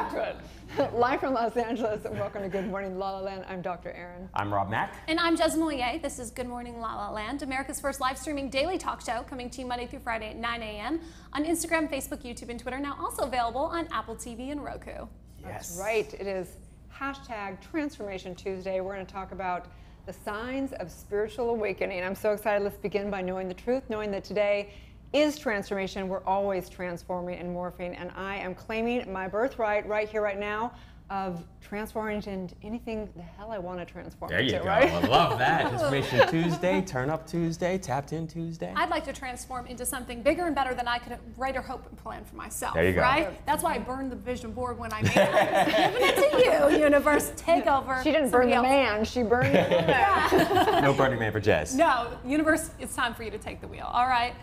back to it. Live from Los Angeles, and welcome to Good Morning La La Land. I'm Dr. Erin. I'm Rob Mack. And I'm Jez Mollier. This is Good Morning La La Land, America's first live streaming daily talk show, coming to you Monday through Friday at 9 a.m. on Instagram, Facebook, YouTube, and Twitter. Now also available on Apple TV and Roku. That's right. It is #Transformation Tuesday. We're going to talk about the signs of spiritual awakening. I'm so excited. Let's begin by knowing the truth, knowing that today is transformation. We're always transforming and morphing, and I am claiming my birthright right here, right now, of transforming into anything the hell I want to transform There you into, go. right? I love that. Transformation Tuesday, Turn Up Tuesday, Tapped In Tuesday. I'd like to transform into something bigger and better than I could write or hope and plan for myself. There you go. Right? That's why I burned the vision board when I made it. I was giving it to you, universe. Take over. She didn't burn the man, she burned the woman. No burning man for Jez. No, universe, it's time for you to take the wheel. All right.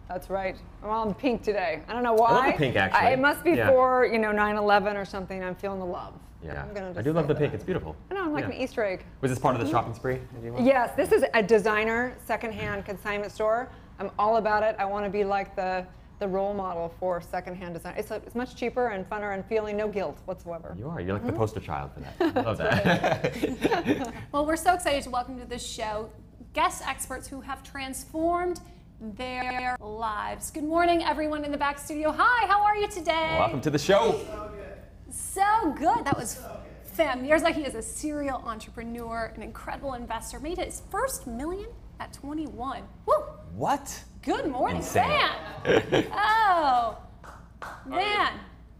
That's right. I'm all in pink today. I don't know why. I love the pink, actually. It must be Yeah. for 9/11 or something. I'm feeling the love. Yeah, I'm gonna I just do love say the pink. that. It's beautiful. I know, I'm like Yeah. an Easter egg. Was this part of the shopping spree? Yes, this is a designer secondhand consignment store. I'm all about it. I want to be like the role model for secondhand design. It's much cheaper and funner and feeling no guilt whatsoever. You are. You're like the poster child for that. I love that. Well, we're so excited to welcome to this show guest experts who have transformed their lives. Good morning, everyone in the back studio. Hi, how are you today? Welcome to the show. So good. That was Fam. Mierzaki is a serial entrepreneur, an incredible investor. Made his first million at 21. Woo! What? Good morning, Insane. Fam. Oh, man.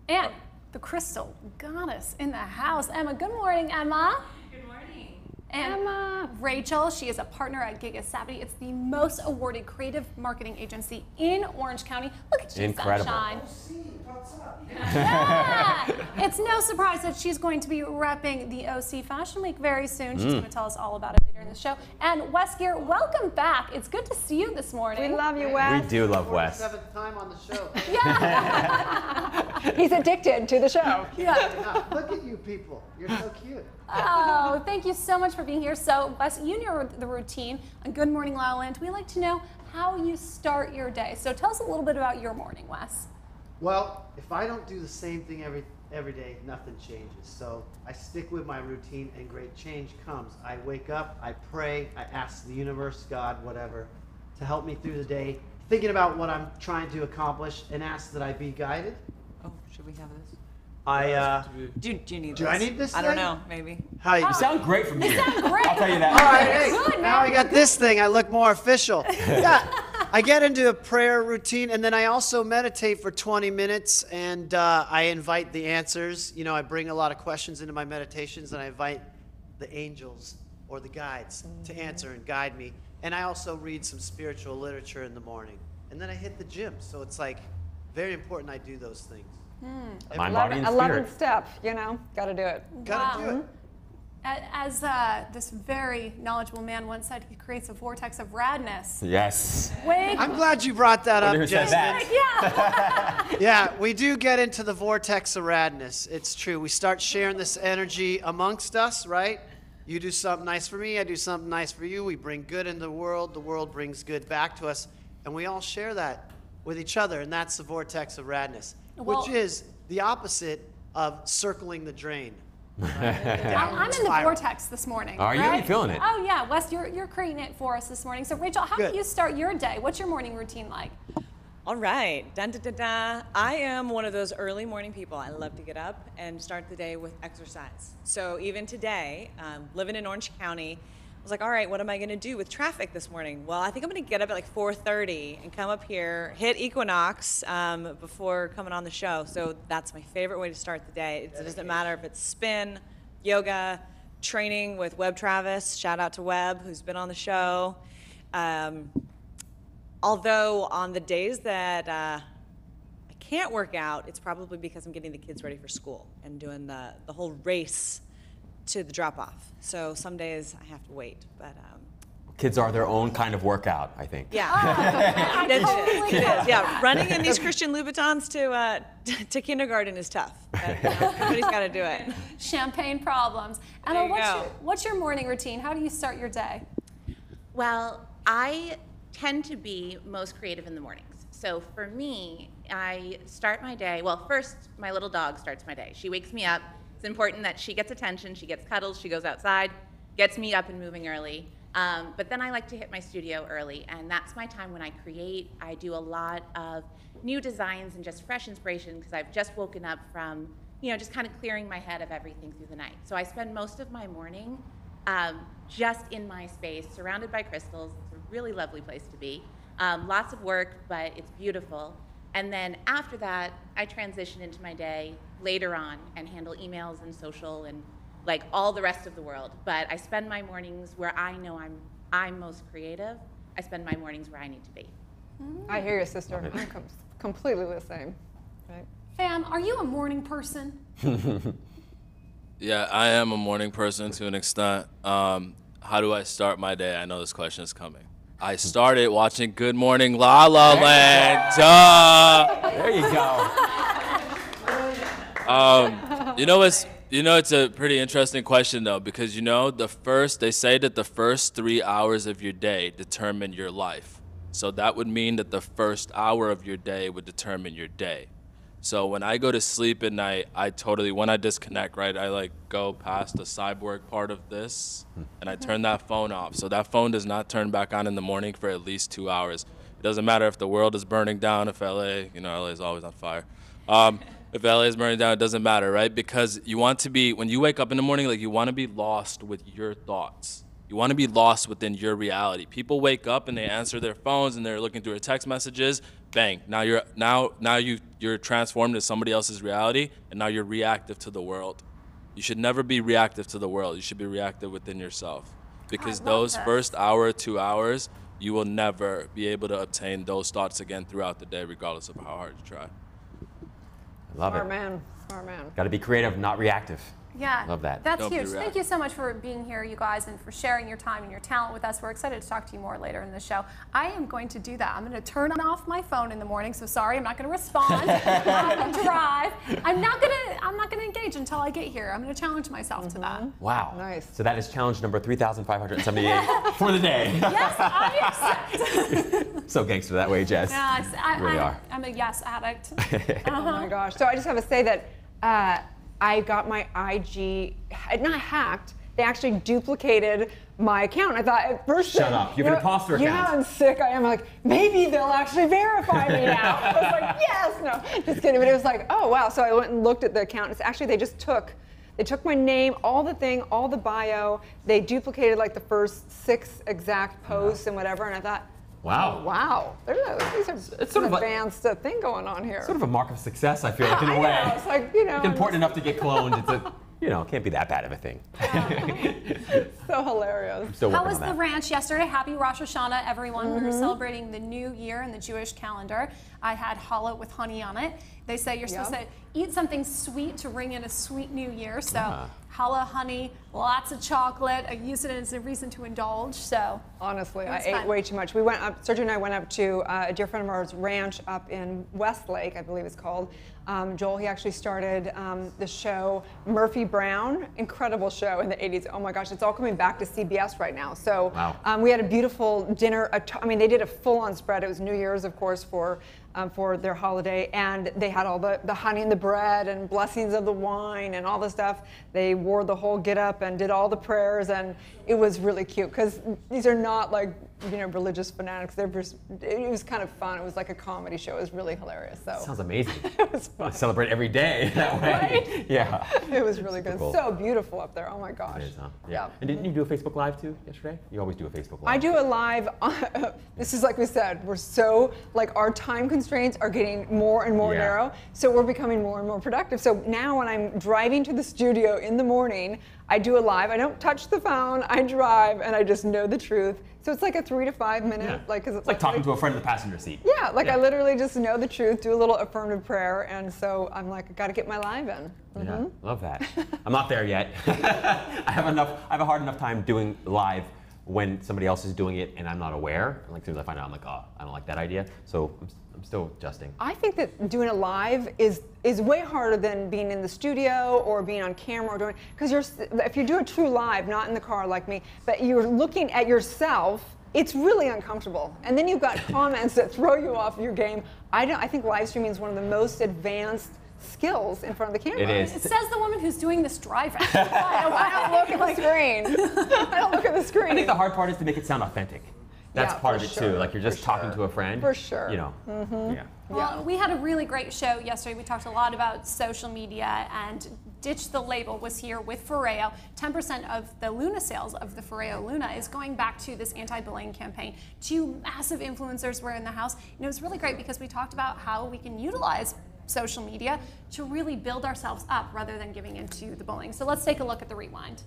And the crystal goddess in the house. Emma, good morning, Emma. Good morning. And Emma. Rachel, she is a partner at Gigasavvy. It's the most awarded creative marketing agency in Orange County. Look at you, Incredible. sunshine. Yeah. It's no surprise that she's going to be repping the OC Fashion Week very soon. She's going to tell us all about it later in the show. And Wes Gear, welcome back. It's good to see you this morning. We love you, Wes. We do love Wes. 7th time on the show. Yeah. He's addicted to the show. Yeah. Look at you people. You're so cute. Oh, thank you so much for being here. So, Wes, you know the routine on Good Morning La La Land. We like to know how you start your day. So tell us a little bit about your morning, Wes. Well, if I don't do the same thing every day, nothing changes. So I stick with my routine and great change comes. I wake up, I pray, I ask the universe, God, whatever, to help me through the day, thinking about what I'm trying to accomplish and ask that I be guided. Oh, should we have this? Do Do you need Do this? I need this I don't thing? know, maybe. How you You sound great from here. sound great. I'll tell you that. All right, hey, Good, now man. I got this thing. I look more official. Yeah, I get into a prayer routine, and then I also meditate for 20 minutes, and I invite the answers. I bring a lot of questions into my meditations, and I invite the angels or the guides to answer and guide me. And I also read some spiritual literature in the morning. And then I hit the gym, so it's like very important I do those things. Mind, body, and 11th spirit. step, got to do it. Gotta do it. As this very knowledgeable man once said, he creates a vortex of radness. Yes. Wake I'm glad you brought that up, Wonder who said Jasmine. that. Yeah. Yeah, we do get into the vortex of radness. It's true. We start sharing this energy amongst us, right? You do something nice for me, I do something nice for you. We bring good into the world brings good back to us, and we all share that with each other, and that's the vortex of radness, Well- which is the opposite of circling the drain. I'm in the Spiral. vortex this morning. Are you? right? You feeling it? Oh yeah, Wes, you're creating it for us this morning. So Rachel, how Good. do you start your day? What's your morning routine like? All right. Dun, dun, dun, dun. I am one of those early morning people. I love to get up and start the day with exercise. So even today, living in Orange County, I was like, all right, what am I going to do with traffic this morning? Well, I think I'm going to get up at like 4:30 and come up here, hit Equinox before coming on the show. So that's my favorite way to start the day. It doesn't matter if it's spin, yoga, training with Webb Travis. Shout out to Webb, who's been on the show. Although on the days that I can't work out, it's probably because I'm getting the kids ready for school and doing the whole race to the drop-off. So some days I have to wait, but Kids are their own kind of workout, I think. yeah. It totally is. get Yeah, running in these Christian Louboutins to kindergarten is tough. But, somebody's got to do it. Champagne problems. There Emma, you go. what's your morning routine? How do you start your day? Well, I tend to be most creative in the mornings. So for me, I start my day, well, first, my little dog starts my day. She wakes me up. It's important that she gets attention, she gets cuddles, she goes outside, gets me up and moving early. But then I like to hit my studio early, and that's my time when I create. I do a lot of new designs and just fresh inspiration because I've just woken up from, just kind of clearing my head of everything through the night. So I spend most of my morning just in my space, surrounded by crystals. It's a really lovely place to be. Lots of work, but it's beautiful. And then after that, I transition into my day later on and handle emails and social and like all the rest of the world. But I spend my mornings where I know I'm most creative. I spend my mornings where I need to be. I hear you, sister. I'm completely the same. Right? Fam, are you a morning person? Yeah, I am a morning person to an extent. How do I start my day? I know this question is coming. I started watching Good Morning La La Land. There you go. It's a pretty interesting question though, because they say that the first 3 hours of your day determine your life. So that would mean that the first hour of your day would determine your day. So when I go to sleep at night, when I disconnect, right, I go past the cyborg part of this and I turn that phone off. So that phone does not turn back on in the morning for at least 2 hours. It doesn't matter if the world is burning down, if LA is always on fire. If LA is burning down, it doesn't matter, right? Because you want to be, when you wake up in the morning, you want to be lost with your thoughts. You want to be lost within your reality. People wake up and they answer their phones and they're looking through their text messages. Bang! Now you're transformed into somebody else's reality, and now you're reactive to the world. You should never be reactive to the world. You should be reactive within yourself, because those first hour, 2 hours, you will never be able to obtain those thoughts again throughout the day, regardless of how hard you try. Love Smart it. man. Smart man. Got to be creative, not reactive. Yeah, Love that. That's Don't be huge. Thank reactive. you so much for being here, you guys, and for sharing your time and your talent with us. We're excited to talk to you more later in the show. I am going to do that. I'm going to turn off my phone in the morning. So sorry, I'm not going to respond. I'm drive. I'm not going to engage until I get here. I'm going to challenge myself to that. Wow. Nice. So that is challenge number 3,578 for the day. Yes, I accept. So gangster that way, Jess. Yes, Really are. I'm a yes addict. Oh my gosh. So I just have to say that I got my IG, not hacked, they actually duplicated my account. I thought at first, Shut up. You have an imposter You know account. how I'm sick I am, maybe they'll actually verify me now. I was like, yes, no, just kidding. But it was like, oh wow. So I went and looked at the account. It's actually, they took my name, all the bio, they duplicated the first 6 exact posts and whatever, and I thought, Wow. wow, these are It's sort of advanced thing going on here. Sort of a mark of success, I feel like, in a I way. know, it's like, It's important enough to get cloned. It can't be that bad of a thing. so hilarious. Still How working was on the that. ranch yesterday? Happy Rosh Hashanah, everyone. We were celebrating the new year in the Jewish calendar. I had challah with honey on it. They say you're supposed to eat something sweet to ring in a sweet new year. So challah, honey, lots of chocolate. I use it as a reason to indulge. So Honestly, I It's ate fun. way too much. We went up, Sergio and I went up to a dear friend of ours' ranch up in Westlake, I believe it's called. Joel, he actually started the show Murphy Brown, incredible show in the 80s. Oh my gosh, it's all coming back to CBS right now. So we had a beautiful dinner. They did a full-on spread. It was New Year's, of course, for their holiday, and they had all the honey and the bread and blessings of the wine and all the stuff. They wore the whole get-up and did all the prayers, and it was really cute because these are not religious fanatics. It was kind of fun. It was like a comedy show. It was really hilarious. So Sounds amazing. it was fun. Celebrate every day that way. Right? Yeah. It was really good. Cool. So beautiful up there. Oh my gosh. It is, huh? Yeah. And didn't you do a Facebook Live too yesterday? You always do a Facebook Live. I do a live. This is like we said. We're so our time constraints are getting more and more narrow. So we're becoming more and more productive. So now when I'm driving to the studio in the morning, I do a live. I don't touch the phone. I drive and I just know the truth. So it's like a 3 to 5 minute, cause it's like talking to a friend in the passenger seat. Yeah, I literally just know the truth, do a little affirmative prayer, and so I'm like, I got to get my live in. Yeah, love that. I'm not there yet. I have a hard enough time doing live when somebody else is doing it and I'm not aware. And as soon as I find out, I'm like, oh, I don't like that idea. So I'm still adjusting. I think that doing a live is way harder than being in the studio or being on camera or because if you do a true live, not in the car like me, but you're looking at yourself it's really uncomfortable. And then you've got comments that throw you off your game. I think live streaming is one of the most advanced skills in front of the camera. It is. It says the woman who's doing this driving. I don't look at the screen. I don't look at the screen. I think the hard part is to make it sound authentic. That's Yeah, part of for it sure, too. Like you're just for talking sure. to a friend. For sure. You know. Yeah. Well, we had a really great show yesterday. We talked a lot about social media, and Ditch the Label was here with Foreo. 10% of the Luna sales of the Foreo Luna is going back to this anti-bullying campaign. 2 massive influencers were in the house, and it was really great because we talked about how we can utilize social media to really build ourselves up rather than giving into the bullying. So let's take a look at the rewind.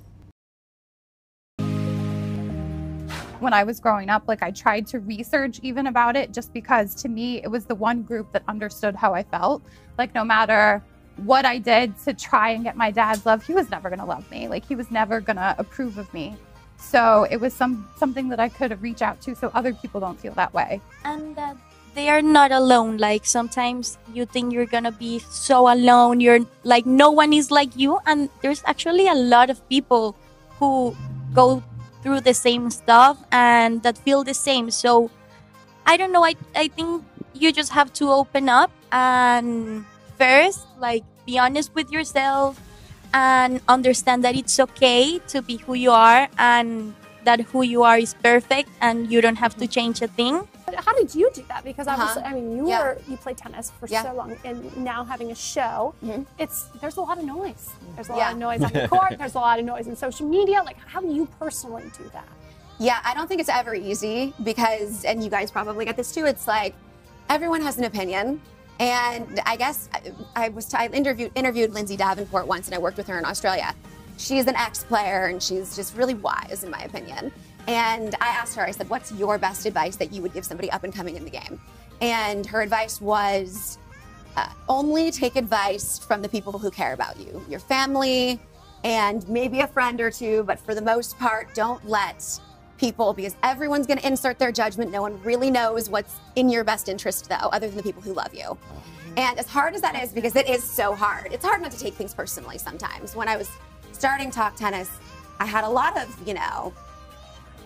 When I was growing up, like I tried to research even about it just because to me it was the one group that understood how I felt. Like no matter what I did to try and get my dad's love, he was never going to love me. Like he was never going to approve of me. So it was something that I could reach out to so other people don't feel that way. And that they are not alone. Like sometimes you think you're gonna be so alone, you're like no one is like you, and there's actually a lot of people who go through the same stuff and that feel the same. So I don't know, I think you just have to open up and first like be honest with yourself and understand that it's okay to be who you are and that who you are is perfect and you don't have to change a thing. How did you do that? Because obviously, I mean, you played tennis for so long, and now having a show, there's a lot of noise. There's a lot of noise on the court. There's a lot of noise in social media. Like, how do you personally do that? Yeah, I don't think it's ever easy because, and you guys probably get this too. It's like everyone has an opinion, and I guess I interviewed Lindsay Davenport once, and I worked with her in Australia. She's an ex-player, and she's just really wise, in my opinion. And I asked her, I said, what's your best advice that you would give somebody up and coming in the game? And her advice was only take advice from the people who care about you, your family, and maybe a friend or two, but for the most part, don't let people, because everyone's going to insert their judgment. No one really knows what's in your best interest, though, other than the people who love you. And as hard as that is, because it is so hard, it's hard not to take things personally sometimes. When I was starting Talk Tennis, I had a lot of,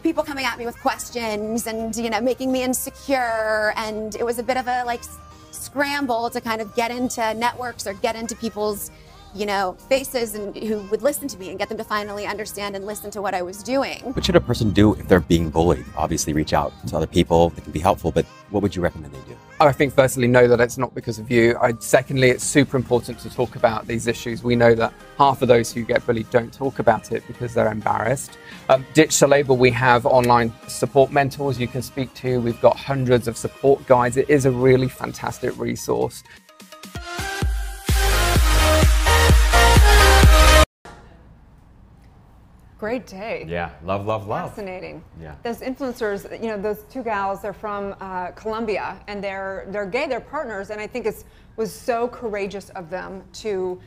people coming at me with questions and, making me insecure. And it was a bit of a scramble to kind of get into networks or get into people's, faces and who would listen to me and get them to finally understand and listen to what I was doing. What should a person do if they're being bullied? Obviously reach out to other people. It can be helpful, but what would you recommend they do? I think firstly, know that it's not because of you. Secondly, it's super important to talk about these issues. We know that half of those who get bullied don't talk about it because they're embarrassed. Ditch the Label, we have online support mentors you can speak to. We've got hundreds of support guides. It is a really fantastic resource. Great day. Yeah, love, love, love. Fascinating. Yeah. Those influencers, those 2 gals, they're from Colombia, and they're gay, they're partners, and I think it was so courageous of them to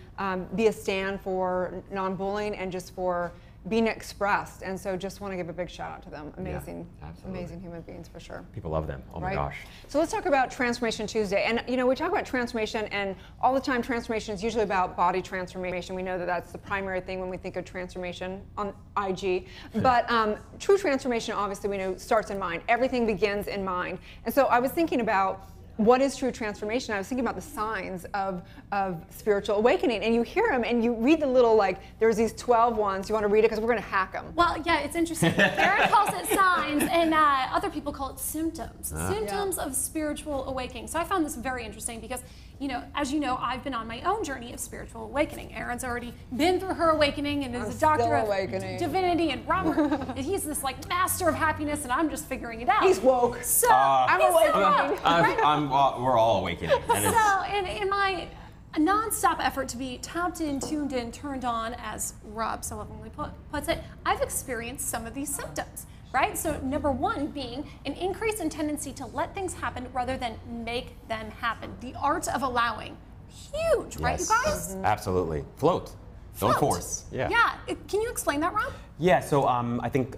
be a stand for non-bullying and just for being expressed. And so just want to give a big shout out to them. Amazing, amazing human beings for sure. People love them. Oh my gosh. So let's talk about Transformation Tuesday. And we talk about transformation, and all the time transformation is usually about body transformation. We know that that's the primary thing when we think of transformation on IG. But true transformation, obviously, we know starts in mind. Everything begins in mind. And so I was thinking about what is true transformation? I was thinking about the signs of spiritual awakening, and you hear them, and you read the little, there's these 12 ones. You want to read it because we're going to hack them. Well, yeah, it's interesting. Erin calls it signs, and other people call it symptoms. Symptoms of spiritual awakening. So I found this very interesting because, as you know, I've been on my own journey of spiritual awakening. Erin's already been through her awakening and is a doctor of divinity, and Robert, he's this master of happiness, and I'm just figuring it out. He's woke. So I'm awakening. We're all awakening. So in my non-stop effort to be tapped in, tuned in, turned on, as Rob so lovingly puts it, I've experienced some of these symptoms, right? So number 1 being an increase in tendency to let things happen rather than make them happen. The art of allowing. Huge, right, you guys? Absolutely. Float. Don't force. Yeah. Yeah. Can you explain that, Rob? Yeah, so I think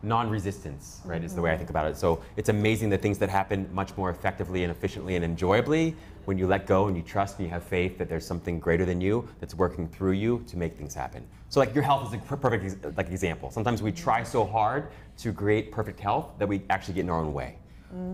non-resistance, right, is the way I think about it. So it's amazing the things that happen much more effectively and efficiently and enjoyably when you let go and you trust and you have faith that there's something greater than you that's working through you to make things happen. So like your health is a perfect example. Sometimes we try so hard to create perfect health that we actually get in our own way.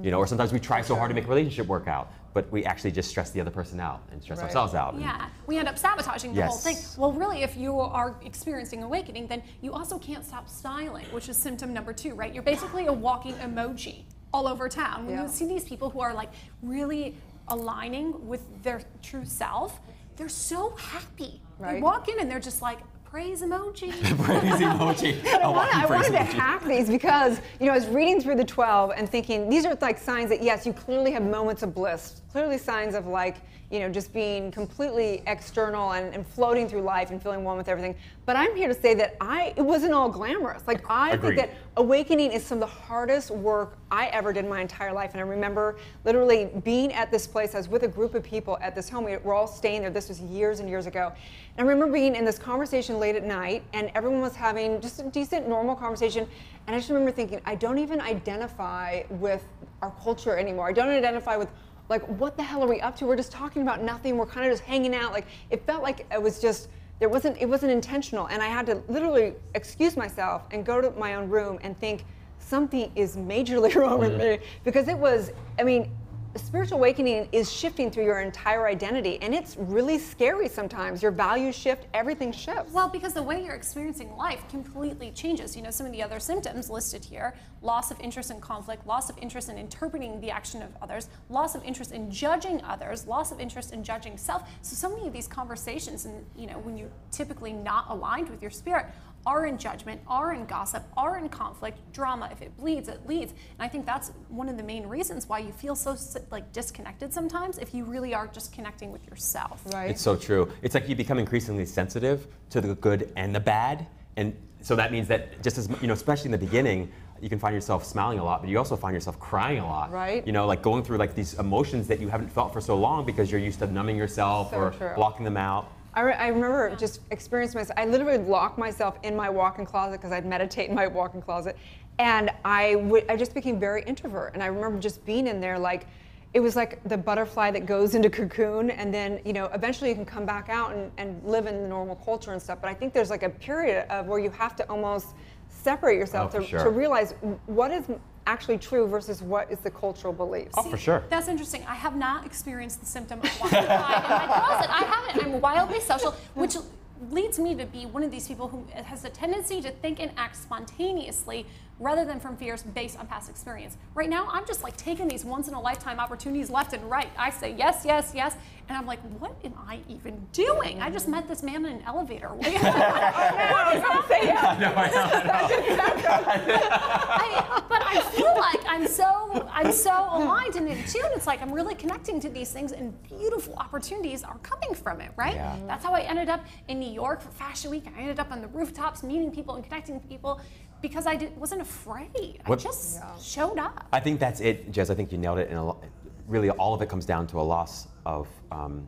You know, or sometimes we try so hard to make a relationship work out, but we actually just stress the other person out and stress ourselves out. Yeah, we end up sabotaging the whole thing. Well, really, if you are experiencing awakening, then you also can't stop smiling, which is symptom number 2, right? You're basically a walking emoji all over town. When you see these people who are like really aligning with their true self, they're so happy. They walk in and they're just like, praise emoji. Praise emoji. But I wanted to hack these because, you know, I was reading through the 12 and thinking, these are like signs that, yes, you clearly have moments of bliss, clearly signs of like, you know, just being completely external and floating through life and feeling one with everything. But I'm here to say that it wasn't all glamorous. Like, I think that awakening is some of the hardest work I ever did in my entire life. And I remember literally being at this place. I was with a group of people at this home. We were all staying there. This was years and years ago. And I remember being in this conversation late at night, and everyone was having just a decent, normal conversation. And I just remember thinking, I don't even identify with our culture anymore. I don't identify with, like, what the hell are we up to? We're just talking about nothing. We're kind of just hanging out. Like, it felt like it was just, it wasn't intentional. And I had to literally excuse myself and go to my own room and think something is majorly wrong with me, because it was, I mean, spiritual awakening is shifting through your entire identity, and it's really scary sometimes. Your values shift, everything shifts. Well, because the way you're experiencing life completely changes. You know, some of the other symptoms listed here: loss of interest in conflict, loss of interest in interpreting the action of others, loss of interest in judging others, loss of interest in judging self. So many of these conversations, and you know, when you're typically not aligned with your spirit, are in judgment, are in gossip, are in conflict, drama. If it bleeds, it leads. And I think that's one of the main reasons why you feel so like disconnected sometimes, if you really are just connecting with yourself. Right. It's so true. It's like you become increasingly sensitive to the good and the bad. And so that means that just as, you know, especially in the beginning, you can find yourself smiling a lot, but you also find yourself crying a lot. Right. You know, like going through like these emotions that you haven't felt for so long because you're used to numbing yourself or blocking them out. I remember just experiencing myself. I literally locked myself in my walk-in closet because I'd meditate in my walk-in closet, and I just became very introvert. And I remember just being in there, like it was like the butterfly that goes into cocoon, and then, you know, eventually you can come back out and live in the normal culture and stuff. But I think there's like a period of where you have to almost separate yourself to realize what is actually true versus what is the cultural belief. Oh, for sure. That's interesting. I have not experienced the symptom of wanting to hide in my closet. I haven't. I'm wildly social, which leads me to be one of these people who has a tendency to think and act spontaneously rather than from fears based on past experience. Right now, I'm just like taking these once-in-a-lifetime opportunities left and right. I say yes, yes, yes, and I'm like, what am I even doing? I just met this man in an elevator. But I feel like I'm so aligned and in tune. It's like I'm really connecting to these things, and beautiful opportunities are coming from it, right? Yeah. That's how I ended up in New York for Fashion Week. I ended up on the rooftops meeting people and connecting with people, because I wasn't afraid. I just showed up. I think that's it, Jez. I think you nailed it. And really, all of it comes down to a loss of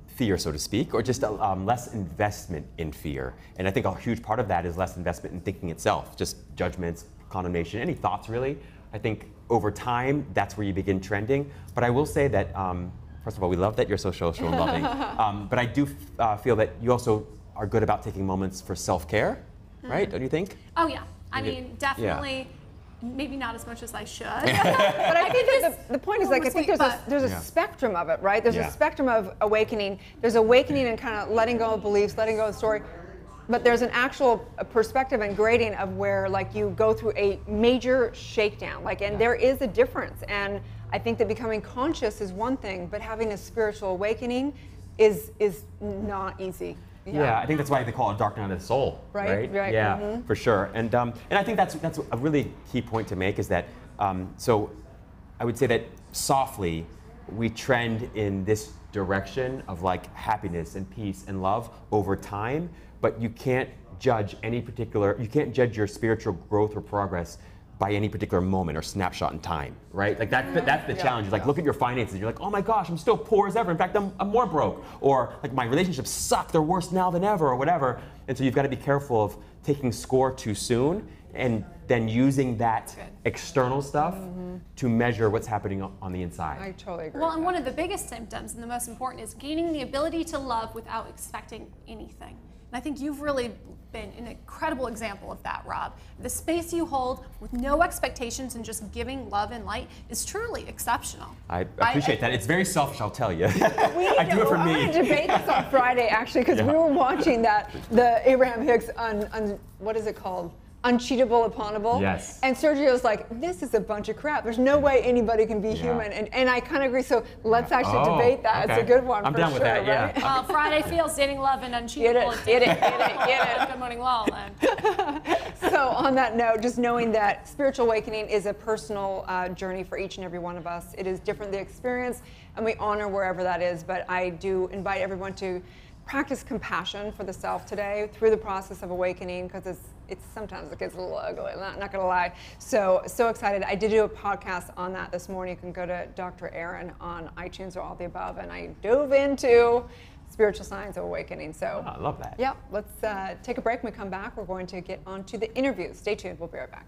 fear, so to speak, or just less investment in fear. And I think a huge part of that is less investment in thinking itself, just judgments, condemnation, any thoughts, really. I think over time, that's where you begin trending. But I will say that, first of all, we love that you're so social and loving. But I do feel that you also are good about taking moments for self-care, right? Don't you think? Oh, yeah. I mean, definitely, maybe not as much as I should. But I think that the point is, like, I think there's a spectrum of it, right? There's a spectrum of awakening. There's awakening and kind of letting go of beliefs, letting go of story. But there's an actual perspective and grading of where, like, you go through a major shakedown, like, and there is a difference. And I think that becoming conscious is one thing, but having a spiritual awakening is not easy. Yeah, I think that's why they call it dark night of the soul, right? Yeah, for sure. And I think that's a really key point to make, is that, so I would say that softly, we trend in this direction of like happiness and peace and love over time, but you can't judge you can't judge your spiritual growth or progress by any particular moment or snapshot in time, right? Like that's the challenge. Like, look at your finances. You're like, oh my gosh, I'm still poor as ever. In fact, I'm more broke. Or like, my relationships suck. They're worse now than ever, or whatever. And so you've got to be careful of taking score too soon and than using that external stuff to measure what's happening on the inside. I totally agree. Well, and one of the biggest symptoms and the most important is gaining the ability to love without expecting anything. And I think you've really been an incredible example of that, Rob. The space you hold with no expectations and just giving love and light is truly exceptional. I appreciate that. It's very selfish, I'll tell you. I do it for me. I'm going to debate this on Friday, actually, because we were watching the Abraham Hicks on what is it called? Uncheatable Uponable. Yes. And Sergio's like, this is a bunch of crap. There's no way anybody can be human. And I kind of agree. So let's actually debate that. Okay. It's a good one. I'm for down with that, right? yeah. Friday feels dating, love, and uncheatable. Get it. Good morning, LaLaLand. So on that note, just knowing that spiritual awakening is a personal journey for each and every one of us. It is different, the experience, and we honor wherever that is. But I do invite everyone to practice compassion for the self today through the process of awakening, because it's sometimes it gets a little ugly, I'm not gonna lie. So excited. I did do a podcast on that this morning. You can go to Dr. Erin on iTunes or all the above, and I dove into spiritual signs of awakening. So I love that. Yeah, let's take a break. When we come back, we're going to get on to the interview. Stay tuned, we'll be right back.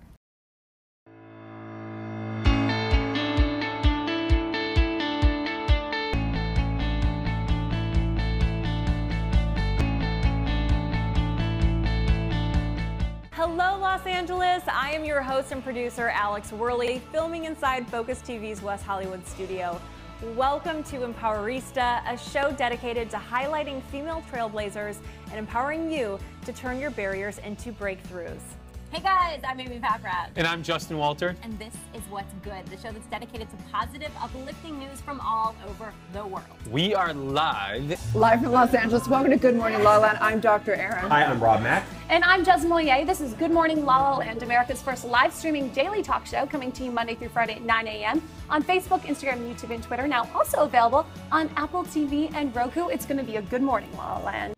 Hello, Los Angeles. I am your host and producer, Alex Worley, filming inside Focus TV's West Hollywood studio. Welcome to Empowerista, a show dedicated to highlighting female trailblazers and empowering you to turn your barriers into breakthroughs. Hey guys, I'm Amy Packrat. And I'm Justin Walter. And this is What's Good, the show that's dedicated to positive, uplifting news from all over the world. We are live from Los Angeles. Welcome to Good Morning LaLaLand. I'm Dr. Erin. Hi, I'm Rob Mack. And I'm Jasmine Moyer. This is Good Morning LaLaLand, America's first live streaming daily talk show, coming to you Monday through Friday at 9 a.m. on Facebook, Instagram, YouTube, and Twitter. Now also available on Apple TV and Roku. It's going to be a Good Morning LaLaLand.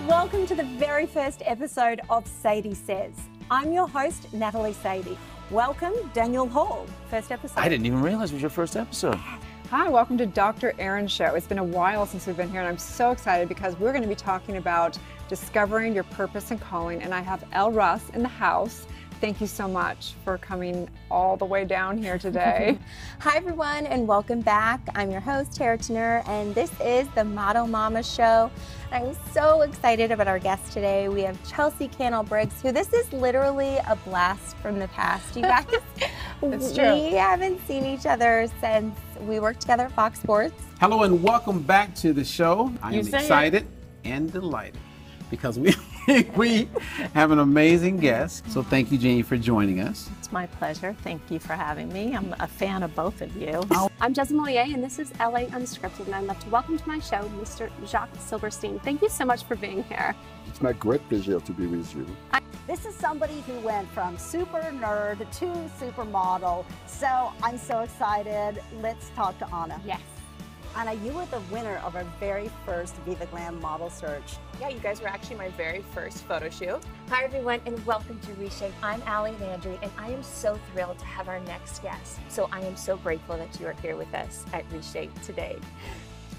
Welcome to the very first episode of Sadie Says. I'm your host, Natalie Sadie. Welcome, Daniel Hall. First episode. I didn't even realize it was your first episode. Hi, welcome to Dr. Erin Show. It's been a while since we've been here, and I'm so excited because we're going to be talking about discovering your purpose and calling, and I have Elle Russ in the house. Thank you so much for coming all the way down here today. Hi everyone and welcome back. I'm your host, Tara Tanner, and this is the Model Mama Show. I'm so excited about our guest today. We have Chelsea Cannell-Briggs, who this is literally a blast from the past, you guys. It's true. We haven't seen each other since we worked together at Fox Sports. Hello and welcome back to the show. I am excited and delighted because we have an amazing guest. So thank you, Janie, for joining us. It's my pleasure. Thank you for having me. I'm a fan of both of you. I'm Jasmine Moyer, and this is LA Unscripted, and I'd love to welcome to my show Mr. Jacques Silverstein. Thank you so much for being here. It's my great pleasure to be with you. This is somebody who went from super nerd to supermodel, so I'm so excited. Let's talk to Anna. Yes. Anna, you were the winner of our very first Viva Glam model search. Yeah, you guys were actually my very first photo shoot. Hi everyone and welcome to Reshape. I'm Allie Landry and I am so thrilled to have our next guest. So I am so grateful that you are here with us at Reshape today.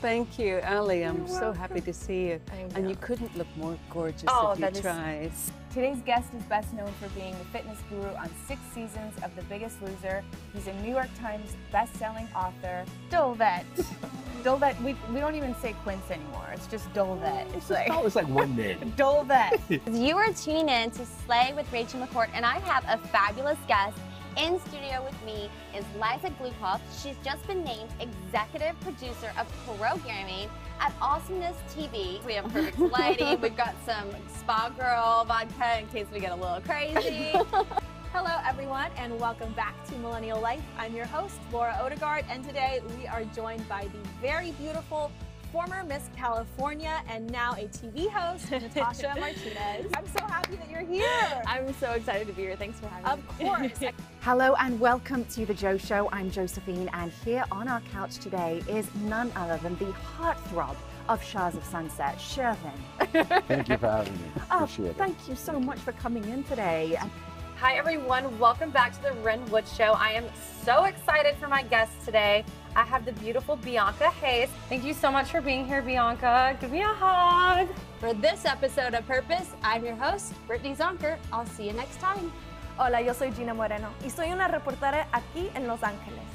Thank you, Allie. I'm so happy to see you. And you couldn't look more gorgeous if you tried. Today's guest is best known for being the fitness guru on 6 seasons of The Biggest Loser. He's a New York Times best-selling author. Dolvet. Dolvet, we don't even say Quince anymore. It's just Dolvet. It's like one name. Dolvet. You are tuning in to Slay with Rachel McCourt, and I have a fabulous guest, In studio with me is Liza Glukov. She's just been named executive producer of programming at Awesomeness TV. We have perfect lighting. We've got some Spa Girl vodka in case we get a little crazy. Hello, everyone, and welcome back to Millennial Life. I'm your host, Laura Odegaard, and today we are joined by the very beautiful former Miss California and now a TV host, Natasha Martinez. I'm so happy that you're here. I'm so excited to be here. Thanks for having me. Of course. Hello and welcome to The Joe Show. I'm Josephine, and here on our couch today is none other than the heartthrob of Shahs of Sunset, Shervin. Thank you for having me. Appreciate it. Thank you so much for coming in today. Hi, everyone. Welcome back to the Ren Wood Show. I am so excited for my guests today. I have the beautiful Bianca Hayes. Thank you so much for being here, Bianca. Give me a hug. For this episode of Purpose, I'm your host, Brittany Zonker. I'll see you next time. Hola, yo soy Gina Moreno y soy una reportera aquí en Los Ángeles.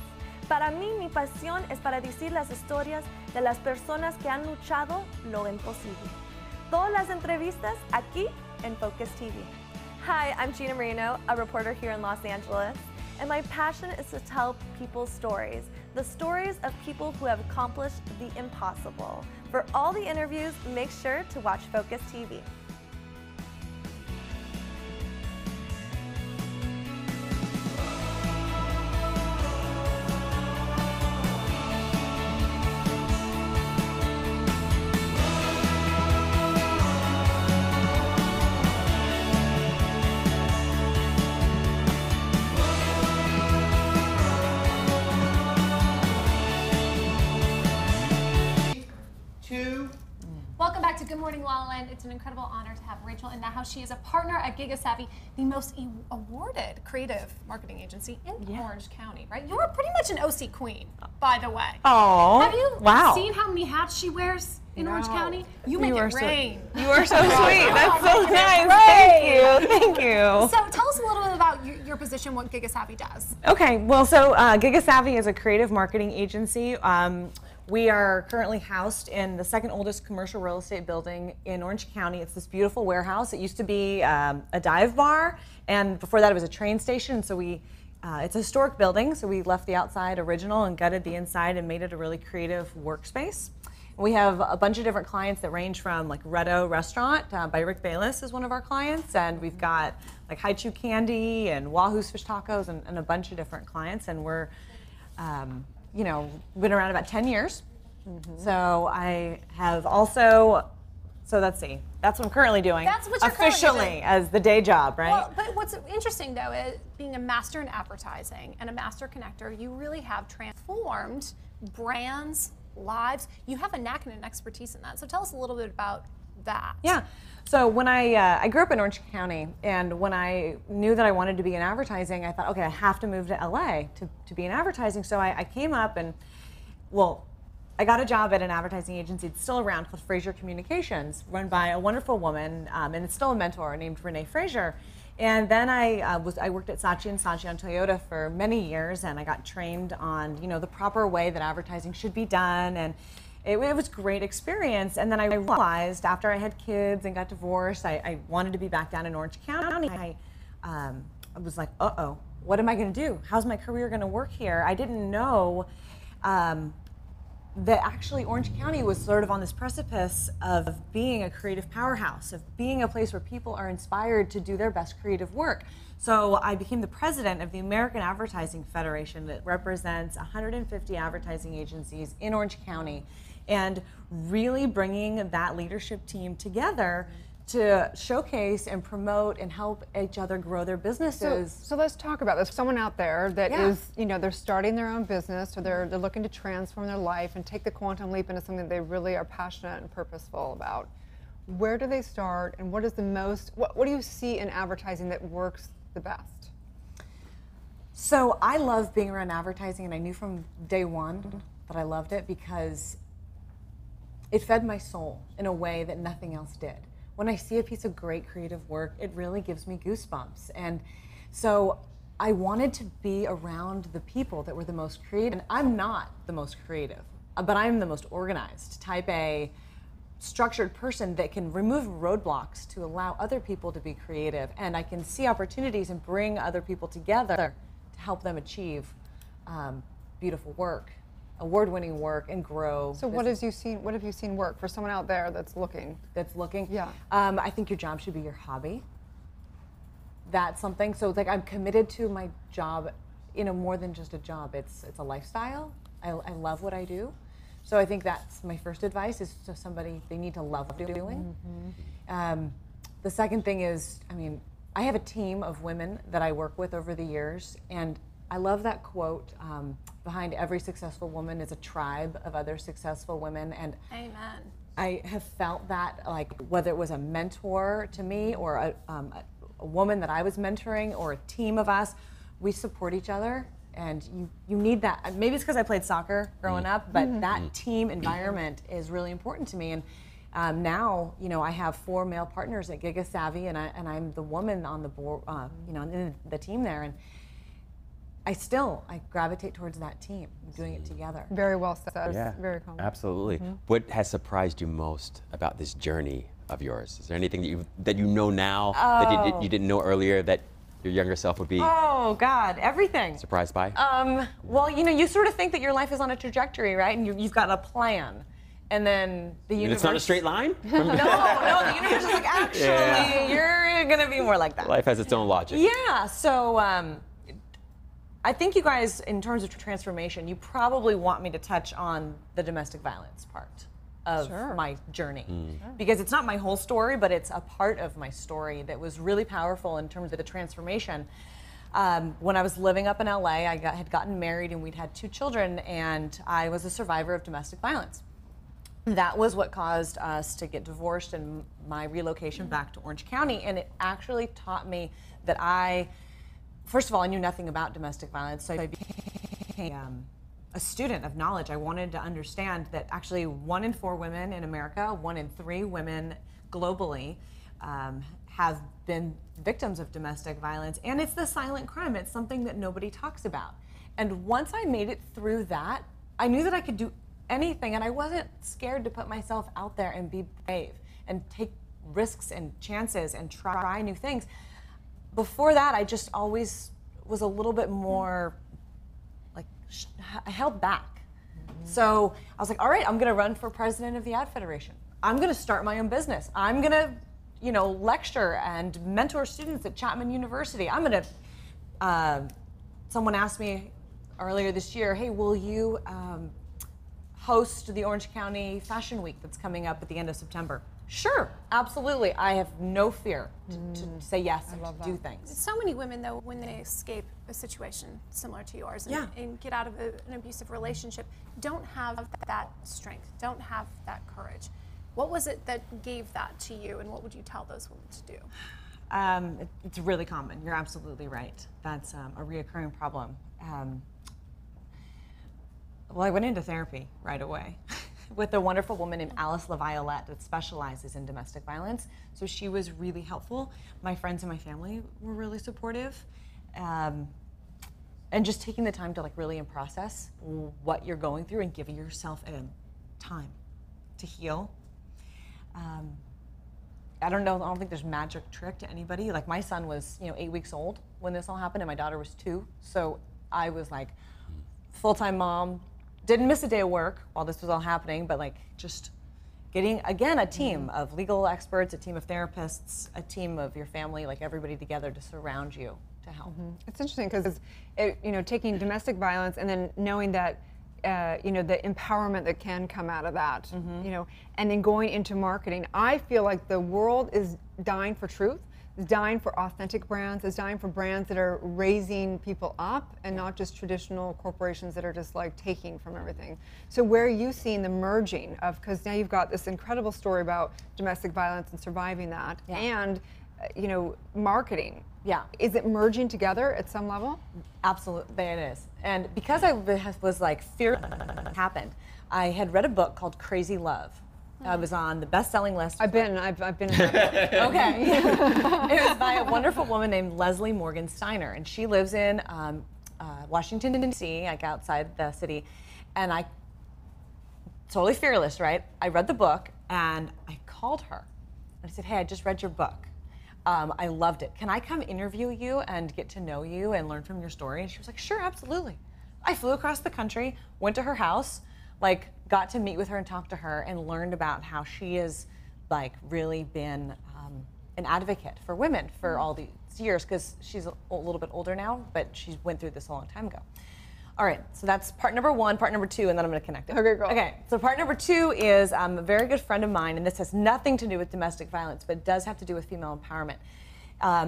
Para mí, mi pasión es para decir las historias de las personas que han luchado lo imposible. Todas las entrevistas aquí en Focus TV. Hi, I'm Gina Moreno, a reporter here in Los Angeles, and my passion is to tell people's stories, the stories of people who have accomplished the impossible. For all the interviews, make sure to watch Focus TV. Welcome back to Good Morning LaLaLand. It's an incredible honor to have Rachel in the house. She is a partner at GigaSavvy, the most awarded creative marketing agency in Orange County, right? You're pretty much an OC queen, by the way. Oh, have you wow. seen how many hats she wears in Orange County? You make it rain. You are so sweet. That's so nice. Thank you. Thank you. So tell us a little bit about your position, what GigaSavvy does. Okay, well, so GigaSavvy is a creative marketing agency. We are currently housed in the second oldest commercial real estate building in Orange County. It's this beautiful warehouse. It used to be a dive bar, and before that it was a train station. So it's a historic building, so we left the outside original and gutted the inside and made it a really creative workspace. We have a bunch of different clients that range from like Reddo Restaurant by Rick Bayless is one of our clients, and we've got like Haichu Candy and Wahoo's Fish Tacos and a bunch of different clients, and we're you know, been around about 10 years. So I have also, so let's see, that's what I'm currently doing. That's what you're officially currently doing. as the day job, right? Well, but what's interesting though is being a master in advertising and a master connector, you really have transformed brands, lives. You have a knack and an expertise in that. So tell us a little bit about that. Yeah. So when I grew up in Orange County, and when I knew that I wanted to be in advertising, I thought, okay, I have to move to LA to be in advertising. So I came up and, well, I got a job at an advertising agency that's still around called Fraser Communications, run by a wonderful woman, and it's still a mentor named Renee Fraser. And then I worked at Saatchi & Saatchi on Toyota for many years, and I got trained on, you know, the proper way that advertising should be done, and it was a great experience. And then I realized after I had kids and got divorced, I wanted to be back down in Orange County. I was like, uh-oh, what am I going to do? How's my career going to work here? I didn't know that actually Orange County was sort of on this precipice of being a creative powerhouse, of being a place where people are inspired to do their best creative work. So I became the president of the American Advertising Federation that represents 150 advertising agencies in Orange County, and really bringing that leadership team together to showcase and promote and help each other grow their businesses. So let's talk about this. Someone out there that is, you know, they're starting their own business, or they're looking to transform their life and take the quantum leap into something they really are passionate and purposeful about. Where do they start, and what is the most, what do you see in advertising that works the best? So I love being around advertising, and I knew from day one that I loved it because it fed my soul in a way that nothing else did. When I see a piece of great creative work, it really gives me goosebumps. And so I wanted to be around the people that were the most creative. And I'm not the most creative, but I'm the most organized, type A, structured person that can remove roadblocks to allow other people to be creative. And I can see opportunities and bring other people together to help them achieve beautiful work, award-winning work, and grow. So what have you seen work for someone out there that's looking? Yeah. I think your job should be your hobby. That's something. So like I'm committed to my job, more than just a job. It's a lifestyle. I love what I do. So I think that's my first advice is to somebody, they need to love what they're doing. The second thing is, I have a team of women that I work with over the years, and I love that quote, behind every successful woman is a tribe of other successful women. And Amen. I have felt that, like, whether it was a mentor to me or a woman that I was mentoring or a team of us, we support each other. And you need that. Maybe it's because I played soccer growing up, but that team environment is really important to me. And now, I have 4 male partners at Giga Savvy, and I'm the woman on the board, in the team there. And I gravitate towards that team, doing it together. Very well said. Yeah, very common. Absolutely. What has surprised you most about this journey of yours? Is there anything that you know now that you didn't know earlier that your younger self would be Oh God, everything. surprised by? Well, you sort of think that your life is on a trajectory, right? And you've got a plan. And then the universe... It's not a straight line? no, the universe is like, actually, you're gonna be more like that. Life has its own logic. Yeah, so I think you guys, in terms of transformation, you probably want me to touch on the domestic violence part of my journey. Because it's not my whole story, but it's a part of my story that was really powerful in terms of the transformation. When I was living up in LA, I had gotten married and we'd had 2 children, and I was a survivor of domestic violence. That was what caused us to get divorced and my relocation back to Orange County, and it actually taught me that first of all, I knew nothing about domestic violence, so I became a student of knowledge. I wanted to understand that actually 1 in 4 women in America, 1 in 3 women globally have been victims of domestic violence, and it's the silent crime. It's something that nobody talks about. And once I made it through that, I knew that I could do anything, and I wasn't scared to put myself out there and be brave and take risks and chances and try new things. Before that, I just always was a little bit more like held back. So I was like, all right, I'm gonna run for president of the Ad Federation. I'm gonna start my own business. I'm gonna, lecture and mentor students at Chapman University. I'm gonna, someone asked me earlier this year, hey, will you host the Orange County Fashion Week that's coming up at the end of September? Sure, absolutely. I have no fear to say yes and to do things. So many women, though, when they escape a situation similar to yours and get out of an abusive relationship, don't have that strength, don't have that courage. What was it that gave that to you, and what would you tell those women to do? It's really common. You're absolutely right. That's a reoccurring problem. Well, I went into therapy right away with a wonderful woman named Alice LaViolette that specializes in domestic violence. So she was really helpful. My friends and my family were really supportive. And just taking the time to really process what you're going through and giving yourself time to heal. I don't know, I don't think there's magic trick to anybody. Like my son was, 8 weeks old when this all happened and my daughter was 2. So I was like full-time mom, didn't miss a day of work while this was all happening, but just getting, again, a team of legal experts, a team of therapists, a team of your family, everybody together to surround you to help. It's interesting because, taking domestic violence and then knowing that, the empowerment that can come out of that, and then going into marketing. I feel like the world is dying for truth. Is dying for authentic brands, is dying for brands that are raising people up and not just traditional corporations that are just taking from everything. So where are you seeing the merging of, because now you've got this incredible story about domestic violence and surviving that, and marketing. Yeah. Is it merging together at some level? Absolutely, it is. And because I was fear happened, I had read a book called Crazy Love. I was on the best-selling list. I've been in that book. Okay. It was by a wonderful woman named Leslie Morgan Steiner, and she lives in Washington, D.C., outside the city. And I, totally fearless, right? I read the book, and I called her. And I said, hey, I just read your book. I loved it. Can I come interview you and get to know you and learn from your story? And she was like, sure, absolutely. I flew across the country, went to her house, like got to meet with her and talk to her and learned about how she has like really been an advocate for women for all these years, because she's a little bit older now, but she went through this a long time ago. All right, so that's part number one. Part number two, and then I'm going to connect it. Okay, cool. Okay, so part number two is a very good friend of mine, and this has nothing to do with domestic violence, but it does have to do with female empowerment,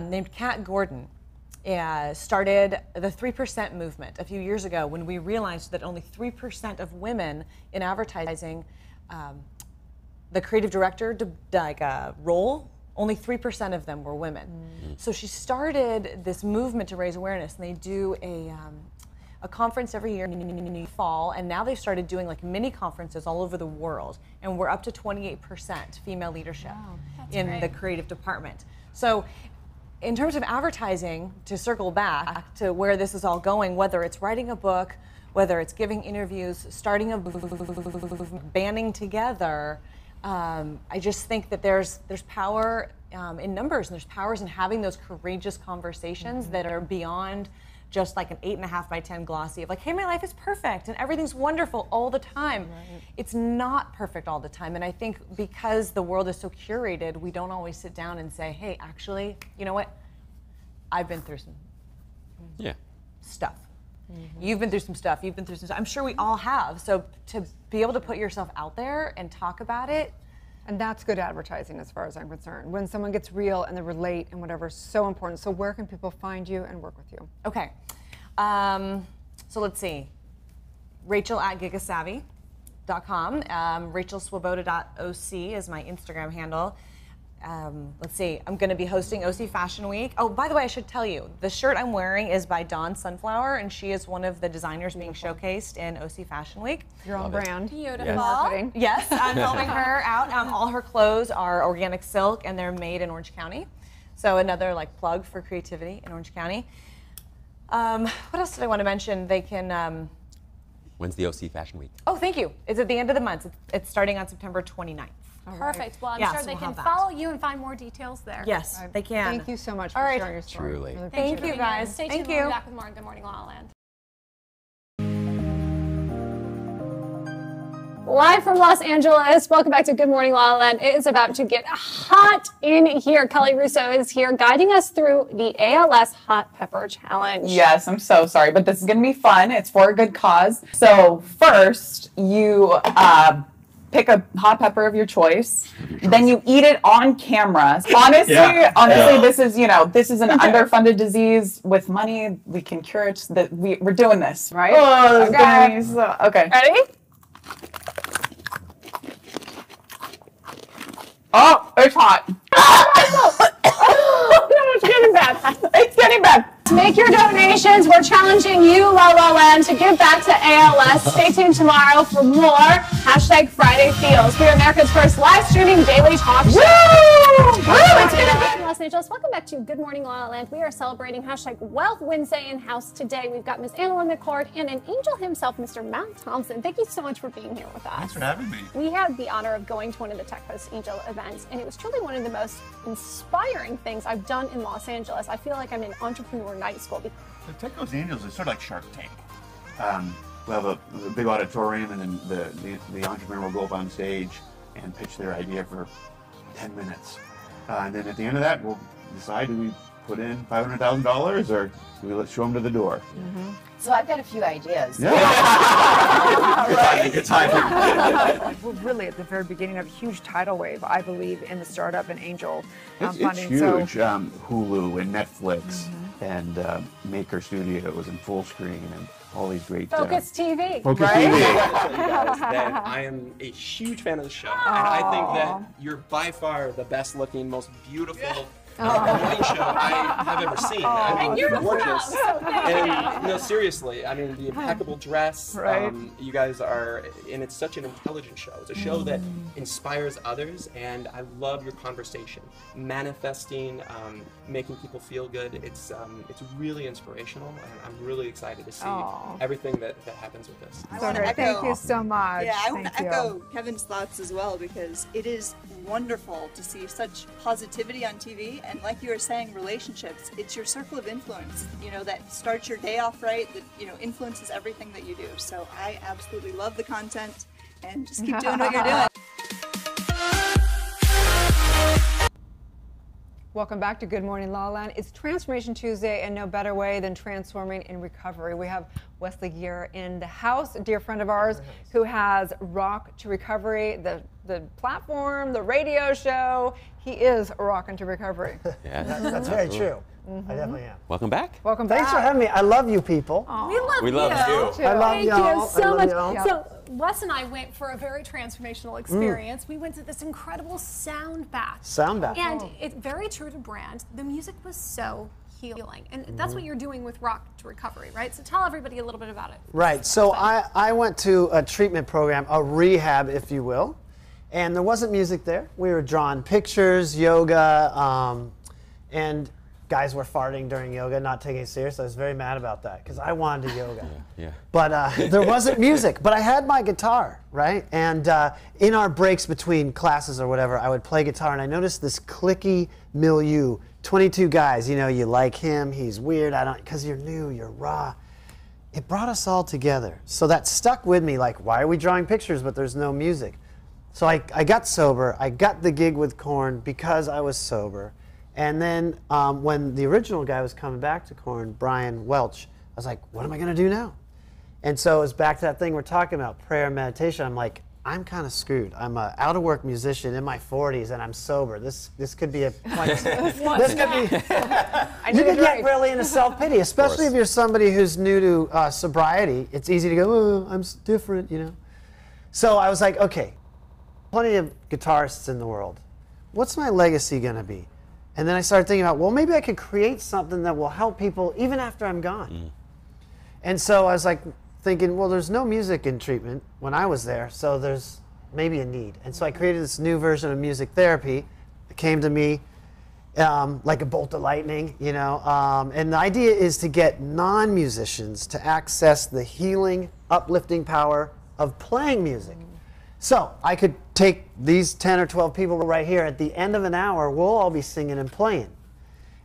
named Kat Gordon. Started the 3% movement a few years ago when we realized that only 3% of women in advertising, the creative director role, only 3% of them were women. So she started this movement to raise awareness, and they do a conference every year in the fall, and now they've started doing like mini conferences all over the world, and we're up to 28% female leadership in the creative department. So in terms of advertising, to circle back to where this is all going, whether it's writing a book, whether it's giving interviews, starting a banding together, I just think that there's power in numbers, and there's powers in having those courageous conversations that are beyond just like an 8.5 by 10 glossy of like, hey, my life is perfect and everything's wonderful all the time. It's not perfect all the time, and I think because the world is so curated, we don't always sit down and say, hey, actually, you know what? I've been through some stuff. You've been through some stuff. You've been through some stuff. I'm sure we all have. So to be able to put yourself out there and talk about it. And that's good advertising as far as I'm concerned. When someone gets real and they relate and whatever is so important. So where can people find you and work with you? Okay. So let's see. Rachel at gigasavvy.com. RachelSwoboda.oc is my Instagram handle. Let's see, I'm going to be hosting OC Fashion Week. Oh, by the way, I should tell you, the shirt I'm wearing is by Dawn Sunflower, and she is one of the designers being showcased in OC Fashion Week. You're on brand. Beautiful. Yes, I'm helping her out. All her clothes are organic silk, and they're made in Orange County. So another like plug for creativity in Orange County. What else did I want to mention? They can... When's the OC Fashion Week? Oh, thank you. It's at the end of the month. It's starting on September 29th. Perfect. Well, I'm sure they can follow you and find more details there. Yes, they can. Thank you so much for sharing your story. Truly. Thank you, guys. Stay tuned. Thank We'll you. be back with more Good Morning La La Land. Live from Los Angeles, welcome back to Good Morning La La Land. It is about to get hot in here. Kelly Russo is here guiding us through the ALS Hot Pepper Challenge. Yes, I'm so sorry, but this is going to be fun. It's for a good cause. So first, you pick a hot pepper of your choice, then you eat it on camera. Honestly, this is, this is an underfunded disease. With money, we can cure it. That we're doing this, right? Oh, okay. Ready? Oh, it's hot. It's getting bad. It's getting bad. Make your donations. We're challenging you, La La Land, to give back to ALS. Stay tuned tomorrow for more #Friday Feels. We are America's first live streaming daily talk show. It's going to be in Los Angeles. Welcome back to Good Morning La La Land. We are celebrating #Wealth Wednesday in house today. We've got Miss Annalyn McCord and an angel himself, Mr. Matt Thompson. Thank you so much for being here with us. Thanks for having me. We had the honor of going to one of the Tech Coast Angel events, and it was truly one of the most inspiring things I've done in Los Angeles. I feel like I'm in entrepreneur night school. The Tech Coast Angels is sort of like Shark Tank. We'll have a big auditorium, and then the entrepreneur will go up on stage and pitch their idea for 10 minutes. And then at the end of that, we'll decide, do we put in $500,000 or do we let's show them to the door? So I've got a few ideas. Yeah. Good timing. We're really at the very beginning of a huge tidal wave, I believe, in the startup and angel It's funding. huge. So, Hulu and Netflix and Maker Studios and Full Screen and all these great... Focus TV, Focus right? TV. You guys that I am a huge fan of the show, and I think that you're by far the best looking, most beautiful morning show I have ever seen. I mean, And you're gorgeous. so And no, seriously, I mean, the impeccable dress. Right. You guys are, and it's such an intelligent show. It's a show that inspires others, and I love your conversation, manifesting, making people feel good. It's really inspirational, and I'm really excited to see everything that happens with this. Thank you so much. Yeah, I want to Thank you. echo Kevin's thoughts as well, because it is wonderful to see such positivity on TV, and like you were saying, relationships, it's your circle of influence, you know, that starts your day off right, that, you know, influences everything that you do. So I absolutely love the content, and just keep doing what you're doing. Welcome back to Good Morning La La Land. It's Transformation Tuesday, and no better way than transforming in recovery. We have Wesley Gear in the house, a dear friend of ours who has Rock to Recovery, the platform, the radio show. He is Rockin' to Recovery. Yeah, that's very true. I definitely am. Welcome back. Welcome back. Thanks for having me. I love you people. We love you. I love Thank y'all. you so I love much. y'all. So Wes and I went for a very transformational experience. We went to this incredible sound bath. Sound bath. And it's very true to brand. The music was so healing. And that's what you're doing with Rock to Recovery, right? So tell everybody a little bit about it. Right. So I went to a treatment program, a rehab, if you will, and there wasn't music there. We were drawing pictures, yoga, and guys were farting during yoga, not taking it serious. I was very mad about that because I wanted to yoga. Yeah. But there wasn't music. But I had my guitar, right? And in our breaks between classes or whatever, I would play guitar, and I noticed this cliquey milieu. 22 guys, you know, you like him, he's weird, I don't, because you're new, you're raw. It brought us all together. So that stuck with me, like, why are we drawing pictures but there's no music? So I got sober. I got the gig with Korn because I was sober. And then when the original guy was coming back to Korn, Brian Welch, I was like, what am I going to do now? And so it was back to that thing we're talking about, prayer and meditation. I'm like, I'm kind of screwed. I'm an out-of-work musician in my 40s, and I'm sober. This could be a point. This could be. You could get really into self-pity, especially if you're somebody who's new to sobriety. It's easy to go, oh, I'm different, you know. So I was like, okay, plenty of guitarists in the world. What's my legacy going to be? And then I started thinking about, well, maybe I could create something that will help people even after I'm gone. And so I was like thinking, well, there's no music in treatment when I was there, so there's maybe a need. And so I created this new version of music therapy. It came to me like a bolt of lightning, you know. And the idea is to get non-musicians to access the healing, uplifting power of playing music. So I could take these 10 or 12 people right here. At the end of an hour, we'll all be singing and playing.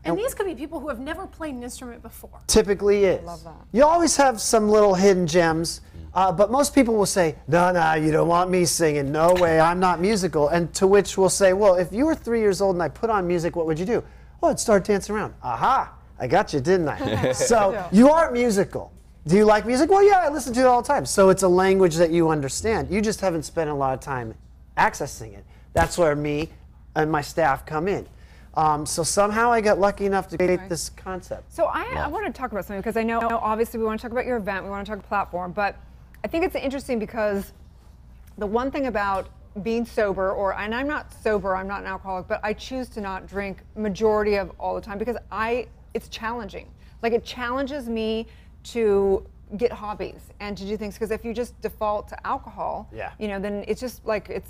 And these could be people who have never played an instrument before. Typically is. I love that. You always have some little hidden gems, but most people will say, no, you don't want me singing. No way, I'm not musical. And to which we'll say, well, if you were 3 years old and I put on music, what would you do? Oh, I'd start dancing around. Aha, I got you, didn't I? So you are musical. Do you like music? Well, yeah, I listen to it all the time. So it's a language that you understand. You just haven't spent a lot of time accessing it. That's where me and my staff come in. So somehow I got lucky enough to create this concept. So I want to talk about something because I know obviously we want to talk about your event, we want to talk platform, but I think it's interesting because the one thing about being sober, and I'm not sober, I'm not an alcoholic, but I choose to not drink majority of all the time because it's challenging. Like it challenges me to get hobbies and to do things because if you just default to alcohol, you know, then it's just like it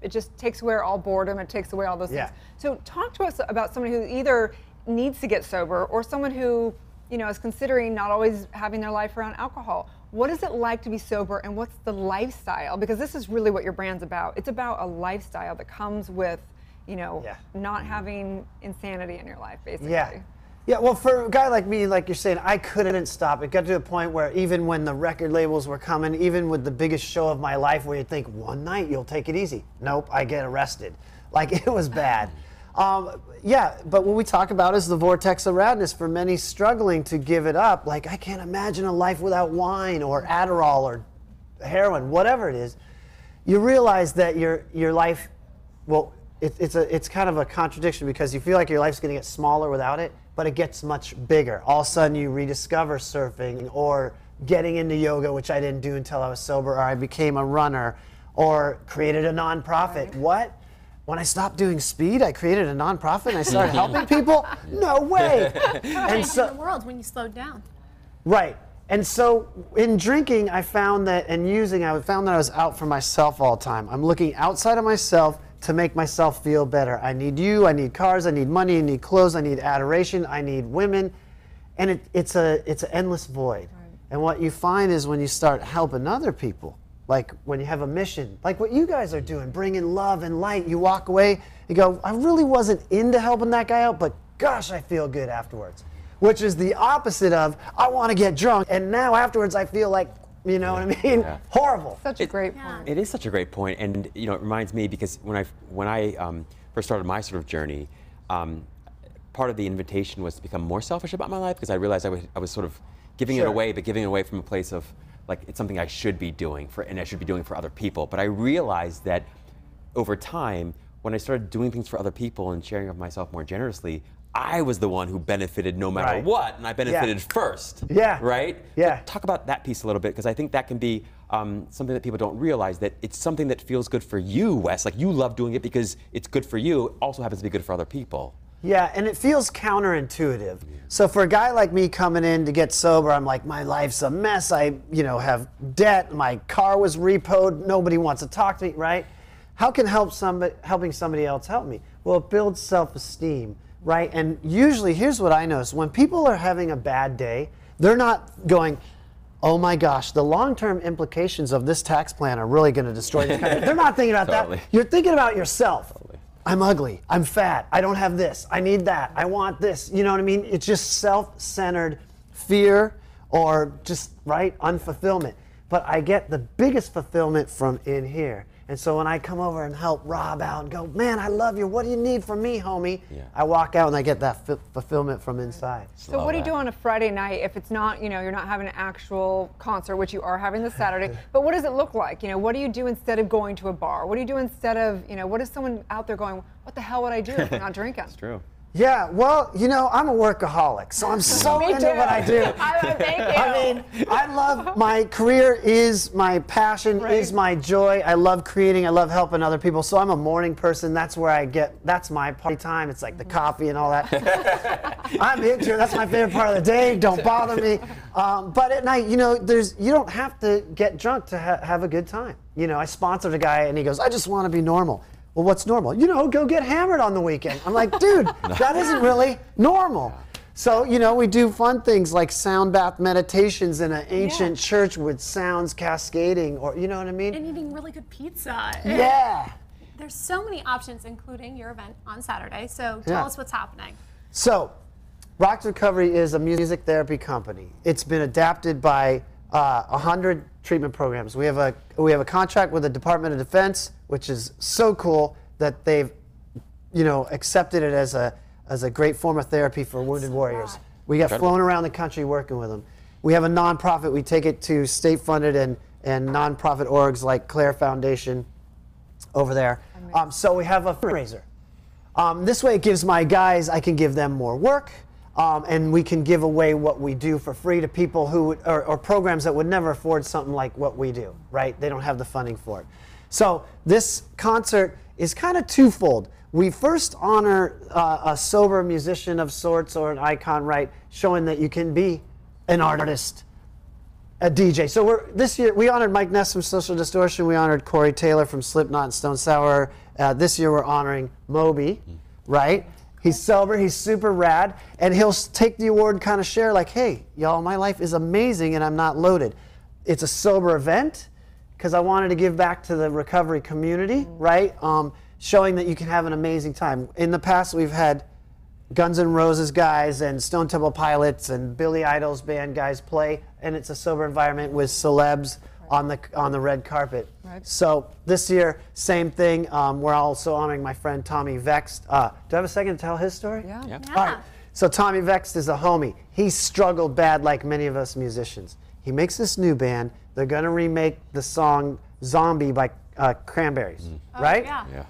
just takes away all boredom, it takes away all those things. So talk to us about somebody who either needs to get sober or someone who, you know, is considering not always having their life around alcohol. What is it like to be sober and what's the lifestyle? Because this is really what your brand's about. It's about a lifestyle that comes with, you know, not having insanity in your life, basically. Yeah, well, for a guy like me, like you're saying, I couldn't stop. It got to a point where even when the record labels were coming, even with the biggest show of my life where you'd think, one night you'll take it easy. Nope, I get arrested. Like, it was bad. Yeah, but what we talk about is the vortex of radness for many struggling to give it up. Like, I can't imagine a life without wine or Adderall or heroin, whatever it is. You realize that your life, well, it's kind of a contradiction because you feel like your life's going to get smaller without it, but it gets much bigger. All of a sudden you rediscover surfing or getting into yoga, which I didn't do until I was sober, or I became a runner or created a nonprofit. What? When I stopped doing speed, I created a nonprofit and I started helping people? No way! And so, in the world when you slowed down. Right. And so in drinking, I found that, and using, I found that I was out for myself all the time. I'm looking outside of myself to make myself feel better. I need you, I need cars, I need money, I need clothes, I need adoration, I need women. And it's an endless void. And what you find is when you start helping other people, like when you have a mission, like what you guys are doing, bringing love and light, you walk away, you go, I really wasn't into helping that guy out, but gosh, I feel good afterwards. Which is the opposite of, I want to get drunk, and now afterwards I feel like, you know what I mean? Yeah. Horrible. Such a great point. It is such a great point, and you know, it reminds me because when I first started my sort of journey, part of the invitation was to become more selfish about my life because I realized I was sort of giving it away, but giving it away from a place of like it's something I should be doing and I should be doing for other people. But I realized that over time, when I started doing things for other people and sharing of myself more generously, I was the one who benefited no matter what, and I benefited first. Yeah. Right? Yeah. So talk about that piece a little bit, because I think that can be something that people don't realize, that it's something that feels good for you, Wes. Like you love doing it because it's good for you, it also happens to be good for other people. Yeah, and it feels counterintuitive. So for a guy like me coming in to get sober, I'm like, my life's a mess. I, have debt. My car was repoed. Nobody wants to talk to me, right? How can helping somebody else help me? Well, it builds self-esteem, right? And usually, here's what I notice. When people are having a bad day, they're not going, oh my gosh, the long-term implications of this tax plan are really going to destroy this country. They're not thinking about that. You're thinking about yourself. I'm ugly, I'm fat, I don't have this, I need that, I want this, you know what I mean? It's just self-centered fear or just, unfulfillment. But I get the biggest fulfillment from in here. And so when I come over and help Rob out and go, man, I love you, what do you need from me, homie? Yeah. I walk out and I get that fulfillment from inside. So what do you do on a Friday night if it's not, you're not having an actual concert, which you are having this Saturday, but what does it look like? What do you do instead of going to a bar? What do you do instead of, what is someone out there going, what the hell would I do if I'm not drinking? That's true. Yeah, well, I'm a workaholic, so I'm so into what I do. I mean, I love my career is my passion, is my joy. I love creating, I love helping other people. So I'm a morning person. That's where that's my party time. It's like the coffee and all that. I'm into it. That's my favorite part of the day. Don't bother me. But at night, you don't have to get drunk to have a good time. I sponsored a guy and he goes, I just want to be normal. Well, what's normal? Go get hammered on the weekend. I'm like, dude, that isn't really normal. So, we do fun things like sound bath meditations in an ancient church with sounds cascading, or, you know what I mean? And eating really good pizza. Yeah. There's so many options, including your event on Saturday. So tell us what's happening. So, Rock to Recovery is a music therapy company. It's been adapted by 100 treatment programs. We have a contract with the Department of Defense, which is so cool that they've, accepted it as a great form of therapy for wounded warriors. We get flown around the country working with them. We have a nonprofit. We take it to state-funded and nonprofit orgs like Claire Foundation over there. So we have a fundraiser. This way, it gives my guys, I can give them more work. And we can give away what we do for free to people who or programs that would never afford something like what we do, right? They don't have the funding for it. So this concert is kind of twofold. We first honor a sober musician of sorts or an icon, right? Showing that you can be an artist, a DJ. So this year we honored Mike Ness from Social Distortion. We honored Corey Taylor from Slipknot and Stone Sour. This year we're honoring Moby, right? He's sober, he's super rad, and he'll take the award and kind of share like, hey, y'all, my life is amazing and I'm not loaded. It's a sober event because I wanted to give back to the recovery community, right? Showing that you can have an amazing time. In the past, we've had Guns N' Roses guys and Stone Temple Pilots and Billy Idol's band guys play, and it's a sober environment with celebs on the red carpet. Right. So this year, same thing. We're also honoring my friend Tommy Vext. Do I have a second to tell his story? Yeah. All right. So Tommy Vext is a homie. He struggled bad like many of us musicians. He makes this new band. They're going to remake the song Zombie by Cranberries, right? Yeah.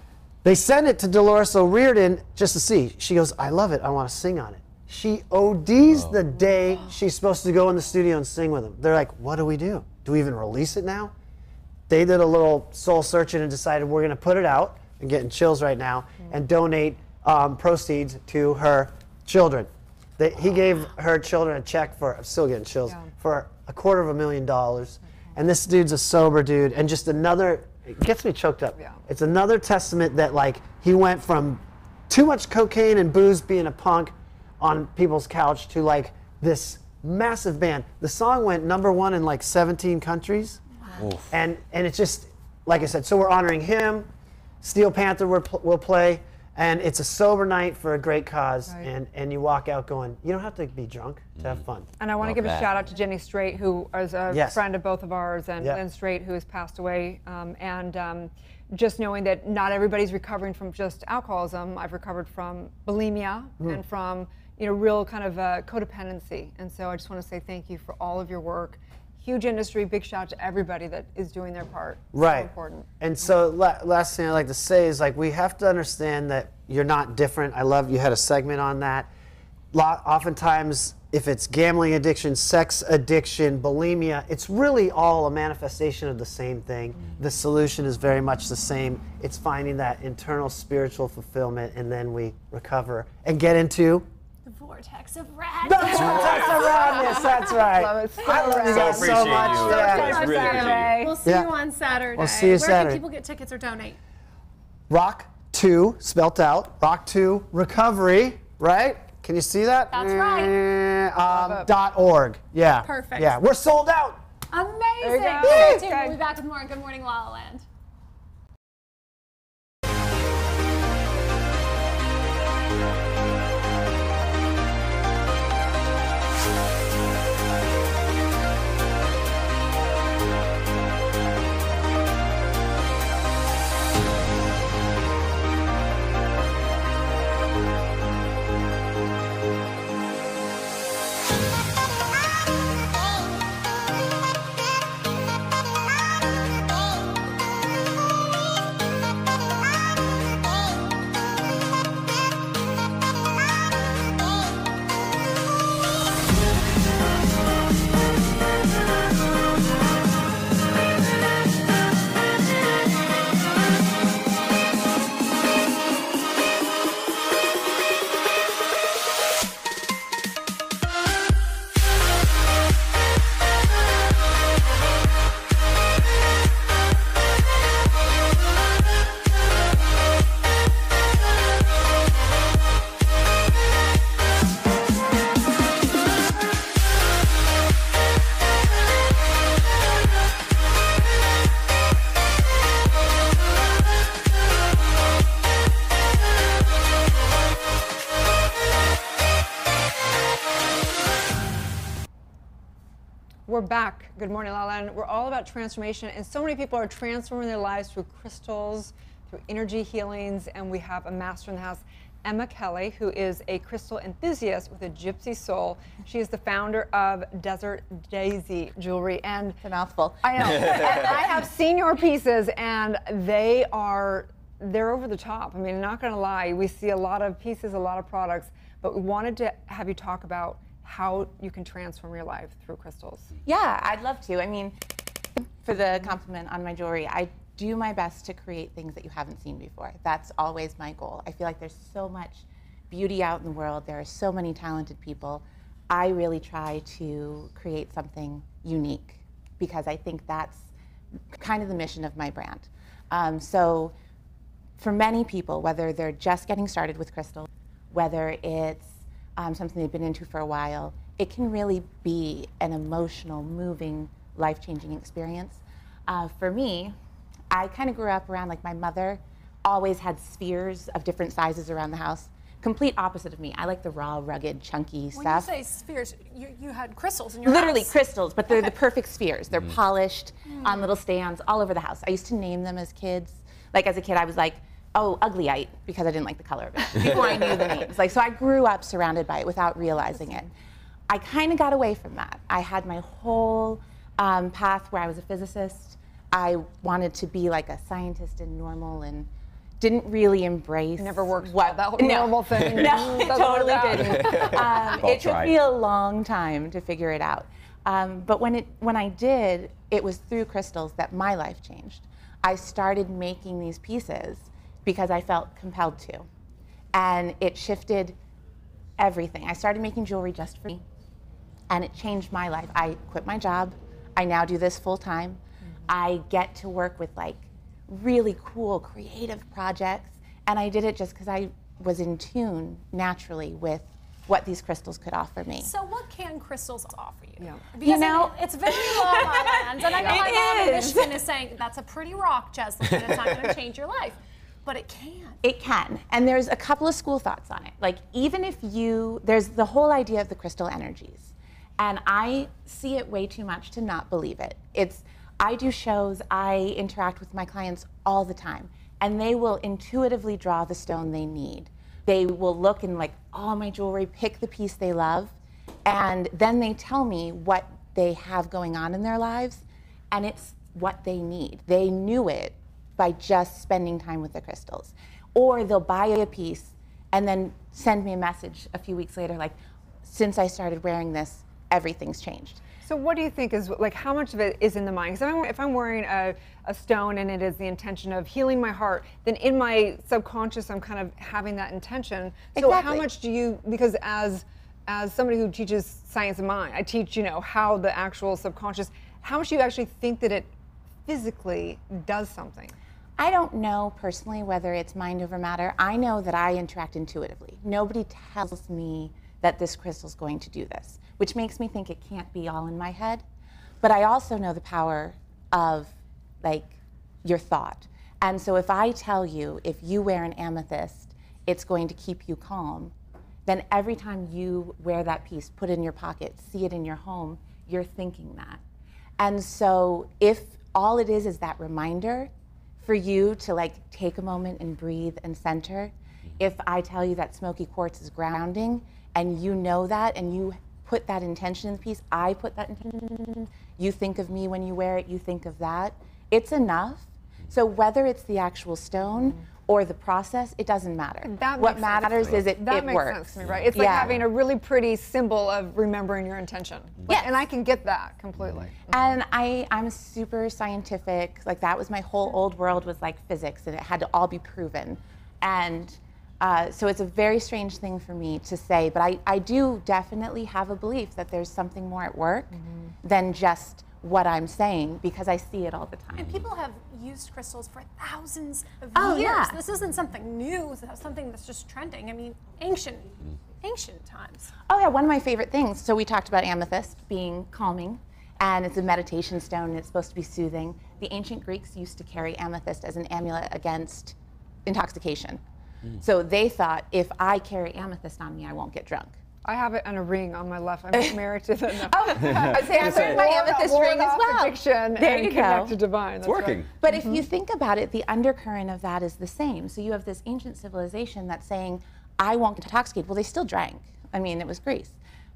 They send it to Dolores O'Riordan just to see. She goes, I love it. I want to sing on it. She ODs the day she's supposed to go in the studio and sing with them. They're like, what do? Do we even release it now? They did a little soul searching and decided we're going to put it out. I'm getting chills right now, and donate proceeds to her children. He gave her children a check for, I'm still getting chills, for $250,000. And this dude's a sober dude, and just another, it gets me choked up. Yeah. It's another testament that he went from too much cocaine and booze being a punk on people's couch to this massive band. The song went #1 in 17 countries. Wow. And it's just, like I said, so we're honoring him. Steel Panther will play. And it's a sober night for a great cause, and you walk out going, you don't have to be drunk to have fun. And I want to give a shout out to Jenny Strait, who is a friend of both of ours, and Lynn Strait, who has passed away. Just knowing that not everybody's recovering from just alcoholism. I've recovered from bulimia and from real kind of codependency. And so I just want to say thank you for all of your work. Huge industry, big shout out to everybody that is doing their part. Right. So important. And so last thing I'd like to say is, like, we have to understand that you're not different. I love you had a segment on that. Oftentimes, if it's gambling addiction, sex addiction, bulimia, it's really all a manifestation of the same thing. The solution is very much the same. It's finding that internal spiritual fulfillment, and then we recover and get into the vortex of radness. The vortex of radness, that's right. I love you guys so much. We'll see you on Saturday. We'll see you Saturday. Where can people get tickets or donate? Rock 2, spelt out, Rock 2 Recovery, right? Can you see that? That's right. .org. Yeah. Perfect. Yeah, we're sold out. Amazing. There Stay tuned. We'll be back with more Good Morning La La Land. We're back. Good morning, La La Land. We're all about transformation, and so many people are transforming their lives through crystals, through energy healings, and we have a master in the house, Emma Kelly, who is a crystal enthusiast with a gypsy soul. She is the founder of Desert Daisy Jewelry, and it's a mouthful. I know. And I have seen your pieces, and they're over the top. I mean, not going to lie, we see a lot of pieces, a lot of products, but we wanted to have you talk about how you can transform your life through crystals. Yeah, I'd love to. I mean, for the compliment on my jewelry, I do my best to create things that you haven't seen before. That's always my goal. I feel like there's so much beauty out in the world. There are so many talented people. I really try to create something unique because I think that's kind of the mission of my brand. So for many people, whether they're just getting started with crystals, whether it's something they've been into for a while, it can really be an emotional, moving, life-changing experience. For me, I kind of grew up around, like, my mother always had spheres of different sizes around the house. Complete opposite of me. I like the raw, rugged, chunky stuff. When you say spheres, you had crystals in your Literally house. crystals, but they're the perfect spheres. They're polished on little stands all over the house. I used to name them as kids. Like, as a kid, I was like, oh, uglyite, because I didn't like the color of it, before I knew the names. Like, so I grew up surrounded by it without realizing it. I kind of got away from that. I had my whole path where I was a physicist. I wanted to be like a scientist and normal, and didn't really embrace. Never worked what that normal thing. No, it totally didn't. It took me a long time to figure it out. But when I did, it was through crystals that my life changed. I started making these pieces because I felt compelled to. And it shifted everything. I started making jewelry just for me, and it changed my life. I quit my job. I now do this full time. I get to work with, like, really cool, creative projects, and I did it just because I was in tune naturally with what these crystals could offer me. So what can crystals offer you? Yeah. Because You know, it's very La La Land, and I know my mom in is. Michigan is saying that's a pretty rock, Jesslyn. It's not going to change your life, but it can. It can, and there's a couple of school thoughts on it. Like even if there's the whole idea of the crystal energies, and I see it way too much to not believe it. I do shows, I interact with my clients all the time, and they will intuitively draw the stone they need. They will look in like all my jewelry, pick the piece they love, and then they tell me what they have going on in their lives, and it's what they need. They knew it by just spending time with the crystals. Or they'll buy a piece and then send me a message a few weeks later like, since I started wearing this, everything's changed. So what do you think is, like, how much of it is in the mind? Because if I'm wearing a stone and it is the intention of healing my heart, then in my subconscious, I'm kind of having that intention. So Exactly. how much do you, because as somebody who teaches science of mind, I teach, how the actual subconscious, how much do you actually think that it physically does something? I don't know personally whether it's mind over matter. I know that I interact intuitively. Nobody tells me that this crystal's going to do this, which makes me think it can't be all in my head. But I also know the power of like your thought. And so if I tell you, if you wear an amethyst, it's going to keep you calm, then every time you wear that piece, put it in your pocket, see it in your home, you're thinking that. And so if all it is that reminder for you to like take a moment and breathe and center, if I tell you that smoky quartz is grounding, and you know that, and you put that intention in the piece, I put that intention, you think of me when you wear it, you think of that, it's enough. So whether it's the actual stone or the process, it doesn't matter. What matters is it That makes works. sense to me, right? It's like having a really pretty symbol of remembering your intention. Yes. And I can get that completely. And I'm super scientific. Like that was my whole old world was like physics, and it had to all be proven. And so it's a very strange thing for me to say, but I do definitely have a belief that there's something more at work than just what I'm saying, because I see it all the time. And people have used crystals for thousands of Oh, years. yeah. This isn't something new, it's something that's just trending. I mean, ancient times. Oh yeah, one of my favorite things. So we talked about amethyst being calming, and it's a meditation stone, and it's supposed to be soothing. The ancient Greeks used to carry amethyst as an amulet against intoxication. So they thought, if I carry amethyst on me, I won't get drunk. I have it on a ring on my left. I'm married to the. I say I wear my amethyst ring as well. Addiction There and you connect go. to divine. That's right. But if you think about it, the undercurrent of that is the same. So you have this ancient civilization that's saying, I won't get intoxicated. Well, they still drank. I mean, it was Greece.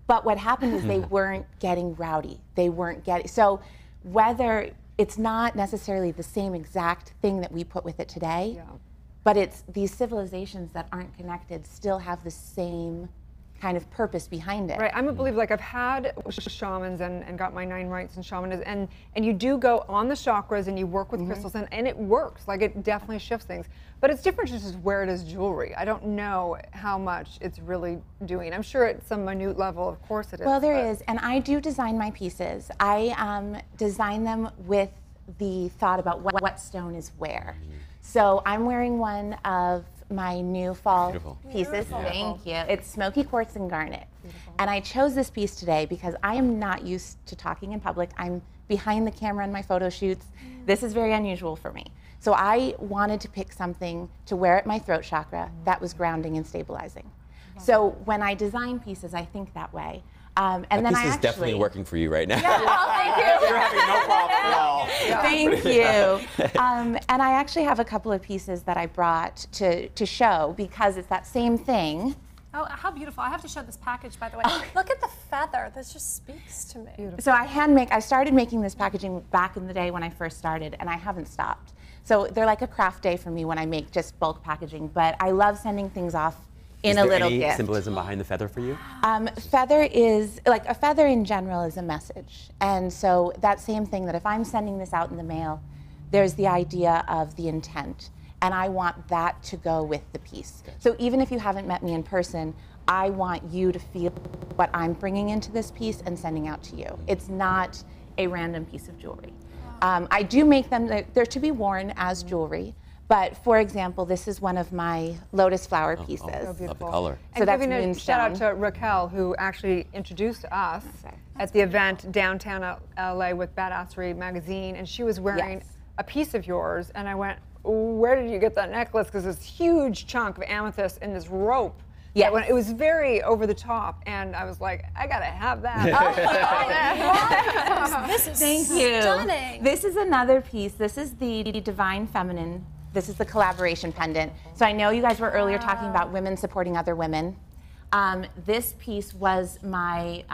But what happened is they weren't getting rowdy. They weren't getting, so whether it's not necessarily the same exact thing that we put with it today, but it's these civilizations that aren't connected still have the same kind of purpose behind it. Right, I'm a believer. Like I've had shamans and got my 9 rights in shamanism, and you do go on the chakras and you work with crystals, and it works. Like it definitely shifts things. But it's different to just wear it as jewelry. I don't know how much it's really doing. I'm sure at some minute level, of course it is. Well, there is, and I do design my pieces. I design them with the thought about what stone is where. So I'm wearing one of my new fall pieces. Beautiful. Thank you. It's smoky quartz and garnet. And I chose this piece today because I am not used to talking in public. I'm behind the camera in my photo shoots. This is very unusual for me. So I wanted to pick something to wear at my throat chakra that was grounding and stabilizing. So when I design pieces, I think that way. And That then piece I is actually definitely working for you right now. thank you. You're having no problem at all. Thank you. And I actually have a couple of pieces that I brought to show because it's that same thing. Oh, how beautiful. I have to show this package, by the way. Look at the feather. This just speaks to me. So I started making this packaging back in the day when I first started, and I haven't stopped. So they're like a craft day for me when I make just bulk packaging, but I love sending things off in a little Is there any gift. symbolism behind the feather for you? Feather is, like a feather in general is a message. And so that same thing that if I'm sending this out in the mail, there's the idea of the intent. And I want that to go with the piece. So even if you haven't met me in person, I want you to feel what I'm bringing into this piece and sending out to you. It's not a random piece of jewelry. I do make them, they're to be worn as jewelry, But for example, this is one of my lotus flower pieces. So beautiful. Love the color. So And that's giving a moonstone. shout out to Raquel, who actually introduced us at the event downtown LA with Badassery magazine, and she was wearing a piece of yours, and I went, where did you get that necklace? Because this huge chunk of amethyst in this rope. Yeah, it was very over the top, and I was like, I gotta have that. This is Thank you. stunning. This is another piece. This is the Divine Feminine. This is the collaboration pendant. So I know you guys were earlier talking about women supporting other women. This piece was my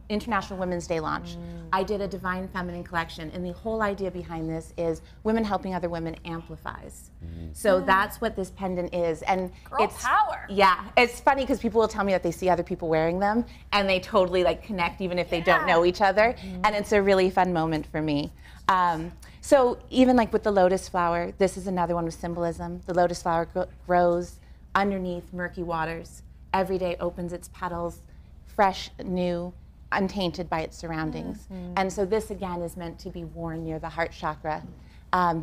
International Women's Day launch. I did a Divine Feminine collection, and the whole idea behind this is women helping other women amplifies. So that's what this pendant is, and Girl power. Yeah, it's funny because people will tell me that they see other people wearing them, and they totally like connect even if they don't know each other, and it's a really fun moment for me. So even like with the lotus flower, this is another one with symbolism. The lotus flower grows underneath murky waters. Every day opens its petals, fresh, new, untainted by its surroundings. And so this again is meant to be worn near the heart chakra.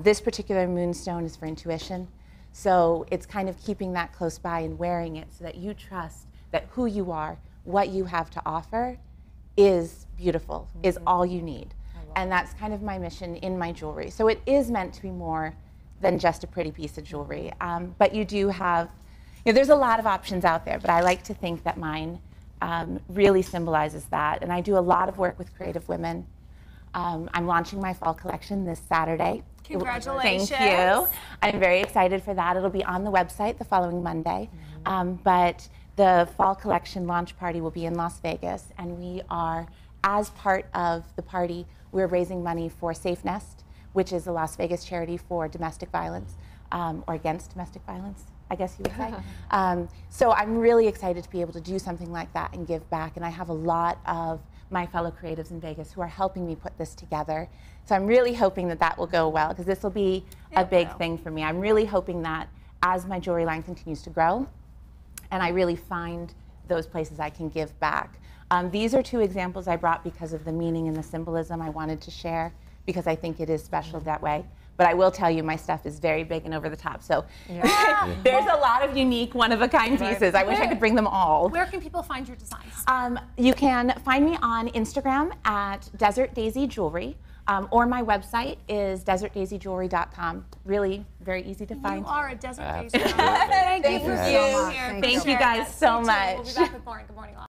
This particular moonstone is for intuition. So it's kind of keeping that close by and wearing it so that you trust that who you are, what you have to offer is beautiful, is all you need. And that's kind of my mission in my jewelry. So it is meant to be more than just a pretty piece of jewelry. But you do have, there's a lot of options out there, but I like to think that mine really symbolizes that. And I do a lot of work with creative women. I'm launching my fall collection this Saturday. Congratulations. Thank you. I'm very excited for that. It'll be on the website the following Monday. But the fall collection launch party will be in Las Vegas, and we are, as part of the party, we're raising money for Safe Nest, which is a Las Vegas charity for domestic violence, or against domestic violence, I guess you would say. So I'm really excited to be able to do something like that and give back. And I have a lot of my fellow creatives in Vegas who are helping me put this together. So I'm really hoping that that will go well, because this will be a big thing for me. I'm really hoping that as my jewelry line continues to grow, and I really find those places I can give back. These are two examples I brought because of the meaning and the symbolism I wanted to share, because I think it is special that way. But I will tell you, my stuff is very big and over the top. So there's a lot of unique, one-of-a-kind pieces. I wish I could bring them all. Where can people find your designs? You can find me on Instagram at Desert Daisy Jewelry, or my website is desertdaisyjewelry.com. Really very easy to find. You are a Desert Daisy. Thank you for being here. Thank you guys so much. We'll be back with more. Good morning, LaLa.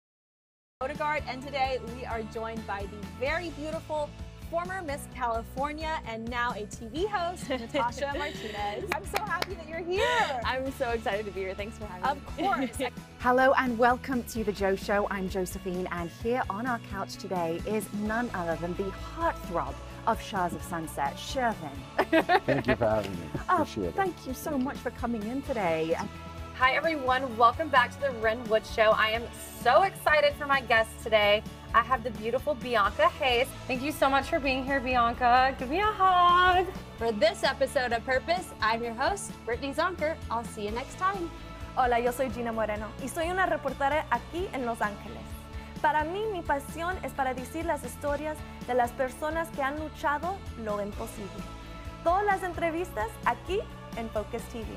Odegaard, and today we are joined by the very beautiful former Miss California and now a TV host, Natasha Martinez. I'm so happy that you're here. I'm so excited to be here. Thanks for having me. Of course. Hello and welcome to The Joe Show. I'm Josephine, and here on our couch today is none other than the heartthrob of Shahs of Sunset, Shervin. Thank you for having me. Appreciate it. Thank you so much for coming in today. Hi everyone, welcome back to the Ren Wood Show. I am so excited for my guest today. I have the beautiful Bianca Hayes. Thank you so much for being here, Bianca. Give me a hug. For this episode of Purpose, I'm your host, Brittany Zonker. I'll see you next time. Hola, yo soy Gina Moreno y soy una reportera aquí en Los Ángeles. Para mí, mi pasión es para decir las historias de las personas que han luchado lo imposible. Todas las entrevistas aquí en Focus TV.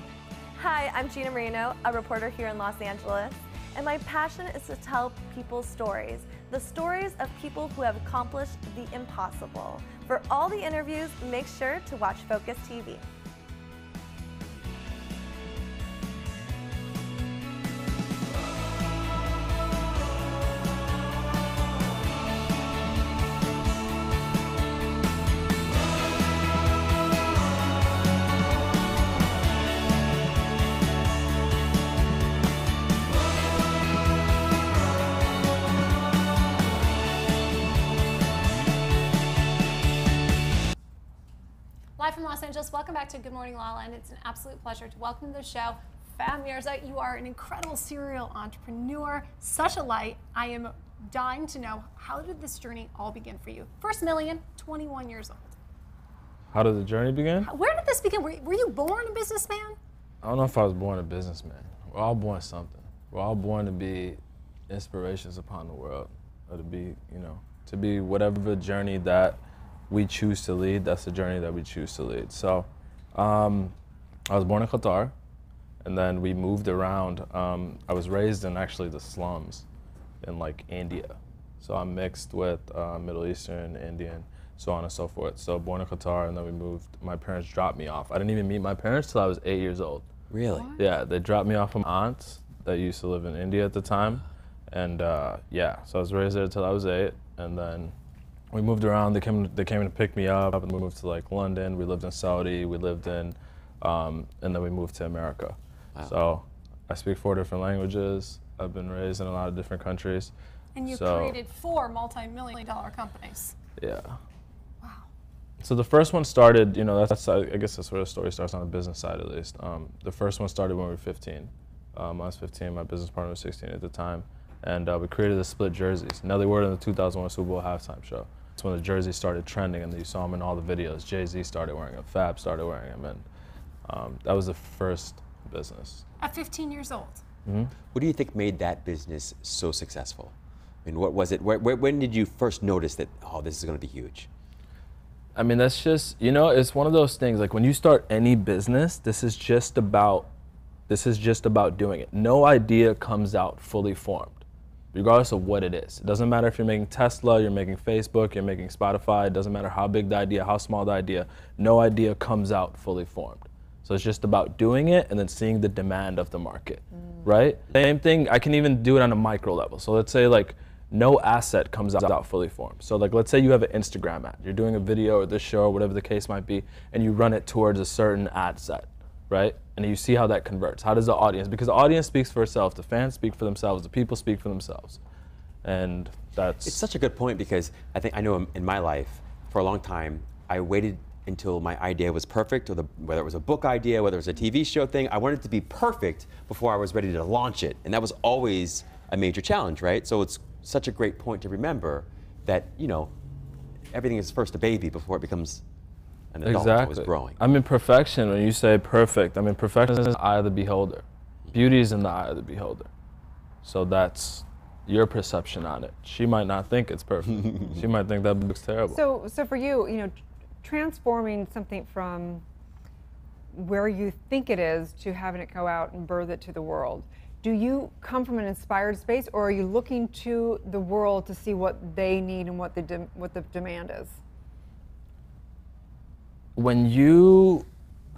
Hi, I'm Gina Moreno, a reporter here in Los Angeles, and my passion is to tell people's stories, the stories of people who have accomplished the impossible. For all the interviews, make sure to watch Focus TV. Live from Los Angeles, welcome back to Good Morning LaLaLand. It's an absolute pleasure to welcome to the show Fab Mirza. You are an incredible serial entrepreneur, such a light. I am dying to know, how did this journey all begin for you? First million, 21 years old. How did the journey begin? Where did this begin? Were you born a businessman? I don't know if I was born a businessman. We're all born something. We're all born to be inspirations upon the world, or to be, to be whatever the journey that we choose to lead. That's the journey that we choose to lead. So I was born in Qatar, and then we moved around. I was raised in actually the slums in like India. So I'm mixed with Middle Eastern, Indian, so on and so forth. So born in Qatar, and then we moved. My parents dropped me off. I didn't even meet my parents till I was 8 years old. Really? Yeah, they dropped me off with my aunts that used to live in India at the time. And yeah, so I was raised there until I was 8, and then we moved around. They came to pick me up, and we moved to like London. We lived in Saudi. We lived in, and then we moved to America. Wow. So I speak 4 different languages. I've been raised in a lot of different countries. And you So, created 4 multi-million-dollar companies. yeah. Wow. So the first one started, you know, I guess that's where the story starts on the business side at least. The first one started when we were 15. I was 15, my business partner was 16 at the time, and we created the split jerseys. Now they were in the 2001 Super Bowl halftime show. That's when the jerseys started trending, and you saw them in all the videos. Jay-Z started wearing them, Fab started wearing them, and that was the first business. At 15 years old. Mm-hmm. What do you think made that business so successful? I mean, what was it? When did you first notice that, oh, this is going to be huge? I mean, that's just, you know, it's one of those things, like when you start any business, this is just about doing it. No idea comes out fully formed, regardless of what it is. It doesn't matter if you're making Tesla, you're making Facebook, you're making Spotify, it doesn't matter how big the idea, how small the idea, no idea comes out fully formed. So it's just about doing it and then seeing the demand of the market, right? Same thing, I can even do it on a micro level. So let's say like no asset comes out fully formed. So like let's say you have an Instagram ad, you're doing a video or this show or whatever the case might be, and you run it towards a certain ad set, right? And you see how that converts. How does the audience, because the audience speaks for itself, the fans speak for themselves, the people speak for themselves. And that's... It's such a good point, because I know in my life, for a long time, I waited until my idea was perfect, or whether it was a book idea, whether it was a TV show thing, I wanted it to be perfect before I was ready to launch it. And that was always a major challenge, right? So it's such a great point to remember that, you know, everything is first a baby before it becomes an adult. Exactly. Always growing. I mean, perfection, when you say perfect, I mean, perfection is in the eye of the beholder. Beauty is in the eye of the beholder. So that's your perception on it. She might not think it's perfect. She might think that looks terrible. So for you, you know, transforming something from where you think it is to having it go out and birth it to the world, do you come from an inspired space, or are you looking to the world to see what they need and what the demand is? When you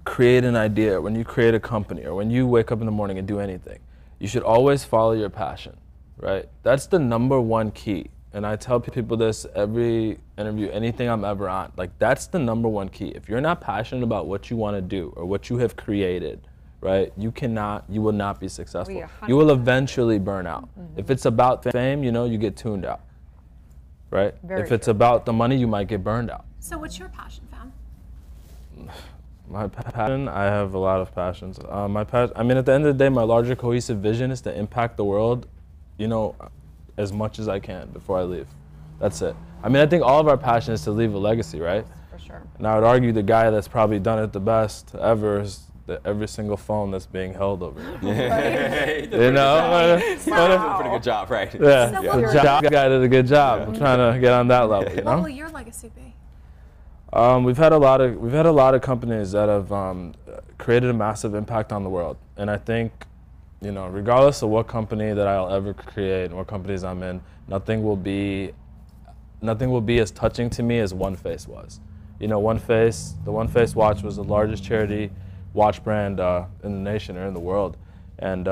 create an idea, when you create a company, or when you wake up in the morning and do anything, you should always follow your passion, right? That's the #1 key. And I tell people this every interview, anything I'm ever on, like that's the #1 key. If you're not passionate about what you want to do or what you have created, right, you will not be successful. You will eventually burn out. If it's about fame, you know, you get tuned out, right? If it's about the money, you might get burned out. So what's your passion, fam? My passion, I have a lot of passions. I mean, at the end of the day, my larger cohesive vision is to impact the world, you know, as much as I can before I leave. That's it. I mean, I think all of our passion is to leave a legacy, right? For sure. And I would argue the guy that's probably done it the best ever is every single phone that's being held over here. You know? Wow. Pretty good job, right? Yeah, the job guy did a good job. I'm trying to get on that level, you know? What will your legacy be? We've had a lot of companies that have created a massive impact on the world, and I think, you know, regardless of what company that I'll ever create and what companies I'm in, nothing will be as touching to me as One Face was. You know, the One Face watch was the largest charity watch brand in the nation or in the world, and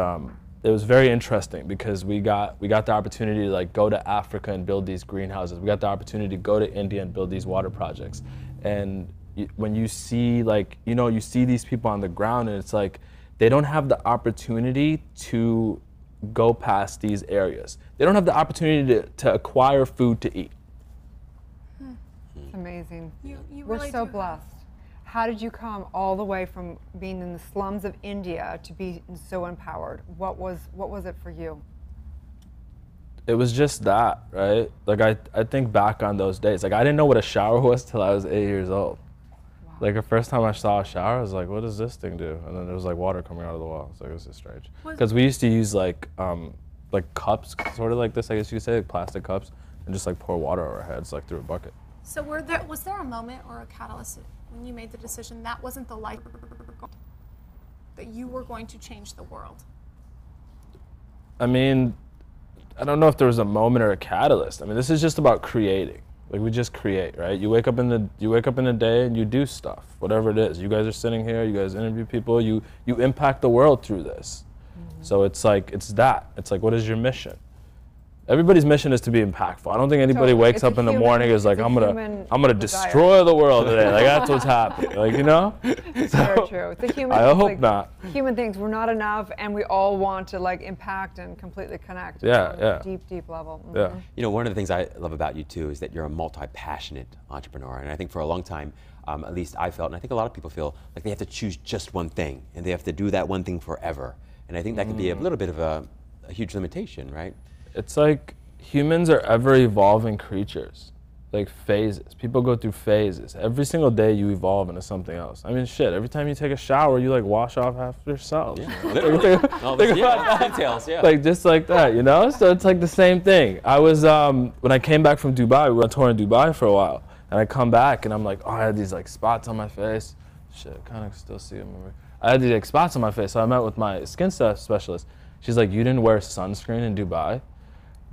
it was very interesting because we got the opportunity to like go to Africa and build these greenhouses. We got the opportunity to go to India and build these water projects. And when you see, like, you know, you see these people on the ground, and it's like they don't have the opportunity to go past these areas. They don't have the opportunity to acquire food to eat. It's amazing. You We're really so do. blessed. How did you come all the way from being in the slums of India to be so empowered? What was it for you? It was just that, right? Like I think back on those days. Like I didn't know what a shower was till I was 8 years old. Wow. Like the first time I saw a shower, I was like, what does this thing do? And then there was like water coming out of the wall. I was like, this is strange. Because we used to use like cups, sort of like this, I guess you could say, like plastic cups, and just like pour water over our heads like through a bucket. So was there a moment or a catalyst when you made the decision that wasn't the life? that you were going to change the world? I mean, I don't know if there was a moment or a catalyst. I mean, this is just about creating. Like, we just create, right? You wake up in the day and you do stuff, whatever it is. You guys are sitting here, you guys interview people, you impact the world through this. So it's like, it's like, what is your mission? Everybody's mission is to be impactful. I don't think anybody wakes up in the morning and is like, I'm gonna destroy the world today. Like, that's what's happening. Like, you know? It's very true. It's a human. I hope not. Human things. We're not enough, and we all want to like impact and completely connect. Yeah, on yeah. a deep level. Yeah. You know, one of the things I love about you too is that you're a multi-passionate entrepreneur, and I think for a long time, at least I felt, and I think a lot of people feel, like they have to choose just one thing, and they have to do that one thing forever. And I think that can be a little bit of a huge limitation, right? It's like humans are ever evolving creatures, like phases. People go through phases. Every single day you evolve into something else. I mean, shit, every time you take a shower, you like wash off after yourself. Yeah, literally. Details, yeah. Like just like that, you know? So it's like the same thing. I was, when I came back from Dubai, we were on tour in Dubai for a while, and I come back and I'm like, oh, I had these like spots on my face. Shit, I kind of still see them. I had these like spots on my face, so I met with my skin specialist. She's like, you didn't wear sunscreen in Dubai?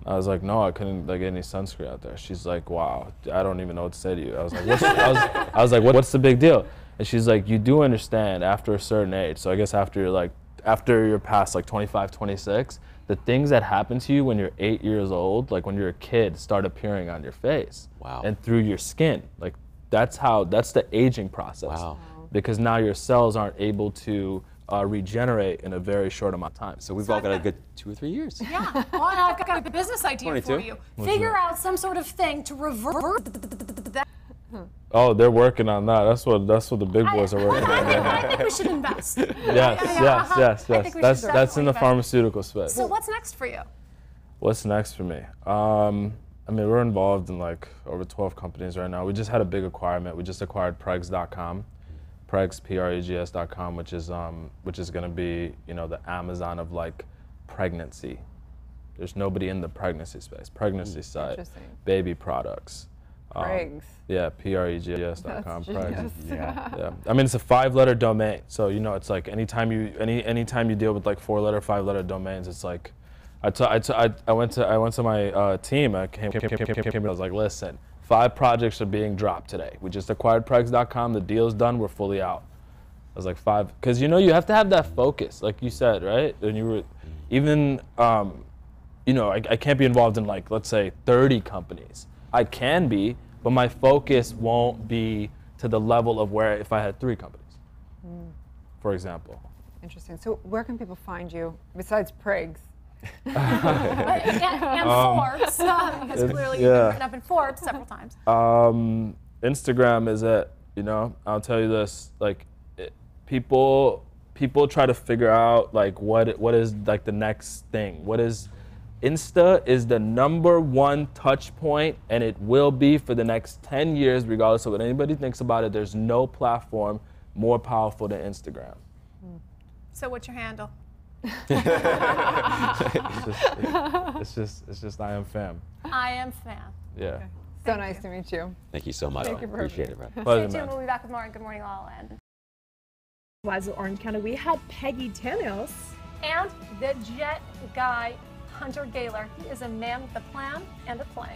I was like, no, I couldn't like, get any sunscreen out there. She's like, wow, I don't even know what to say to you. I was like, I was like, what's the big deal? And she's like, you do understand after a certain age, so I guess after you're past like 25, 26, the things that happen to you when you're 8 years old, like when you're a kid, start appearing on your face. Wow. And through your skin. Like that's the aging process. Wow. Because now your cells aren't able to regenerate in a very short amount of time. So we've all got a good 2 or 3 years. Yeah. Well, I've got a business idea 22. for you. Figure out some sort of thing to reverse that. Oh, they're working on that. That's what the big boys are working on. I think we should invest. Yes. That's in the pharmaceutical space. So what's next for you? What's next for me? I mean, we're involved in like over 12 companies right now. We just had a big acquirement. We just acquired Pregs.com. Pregs, Pregs.com, which is going to be, you know, the Amazon of like pregnancy. There's nobody in the pregnancy space. Pregnancy site, baby products. Pregs. Yeah, Pregs.com. Pregs. Yeah. I mean, it's a 5-letter domain, so you know, it's like anytime you deal with like 4-letter, 5-letter domains, it's like, I went to my team. I came. I was like, listen. 5 projects are being dropped today. We just acquired Pregs.com. The deal's done. We're fully out. I was like 5, because you know you have to have that focus, like you said, right? And you were, even, you know, I can't be involved in like, let's say 30 companies. I can be, but my focus won't be to the level of where if I had 3 companies, for example. Interesting. So where can people find you besides Pregs? and Forbes, because clearly you've been written up in Forbes several times. Instagram is it, you know? I'll tell you this, like, people try to figure out like what is like the next thing. Insta is the #1 touch point, and it will be for the next 10 years, regardless of what anybody thinks about it. There's no platform more powerful than Instagram. So what's your handle? It's just I am fam. I am fam. Yeah. Okay. So nice to meet you. Thank you so much. Thank you for Appreciate it, bro. Stay tuned. We'll be back with more on Good Morning La La Land. Lives of Orange County, we had Peggy Tanos. And the jet guy, Hunter Gaylor. He is a man with a plan and a plane.